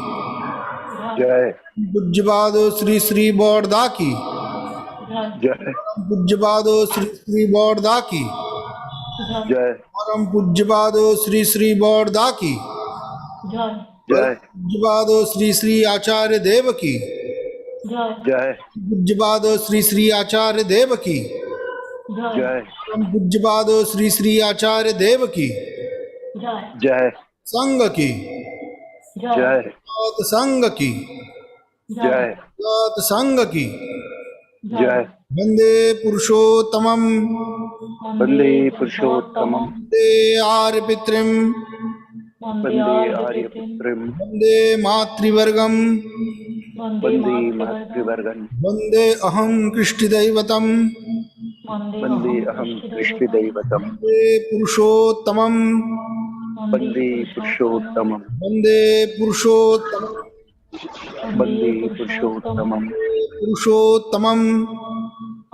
जय। पूज्यपाद श्री श्री बौड़दा की जय। पूज्यपाद श्री श्री बौड़दा की जय। परम पूज्यपाद श्री श्री बौड़दा की जय। पूज्यपाद श्री श्री आचार्य देव की जय। पूज्यपाद श्री श्री आचार्य देव की जय। पूज्यपाद श्री श्री आचार्य देव की जय। संघ की जय। संघ की जय। संघ की जय। वंदे पुरुषोत्तमम्, वंदे पुरुषोत्तमम्, वंदे आर्य पितृम, वंदे आर्य पितृम, वंदे मातृवर्गम, वंदे मातृवर्गम, वंदे अहं कृष्टिदैवतम्, वंदे अहं कृष्टिदैवतम्, वंदे पुरुषोत्तमम्, वंदे पुरुषोत्तमम्, वंदे पुरुषोत्तमम्, वंदे पुरुषोत्तमम्, पुरुषोत्तमम्,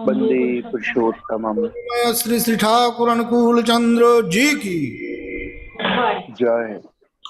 वंदे पुरुषोत्तमम्। श्री श्री ठाकुर अनुकूल चंद्र जी की जय।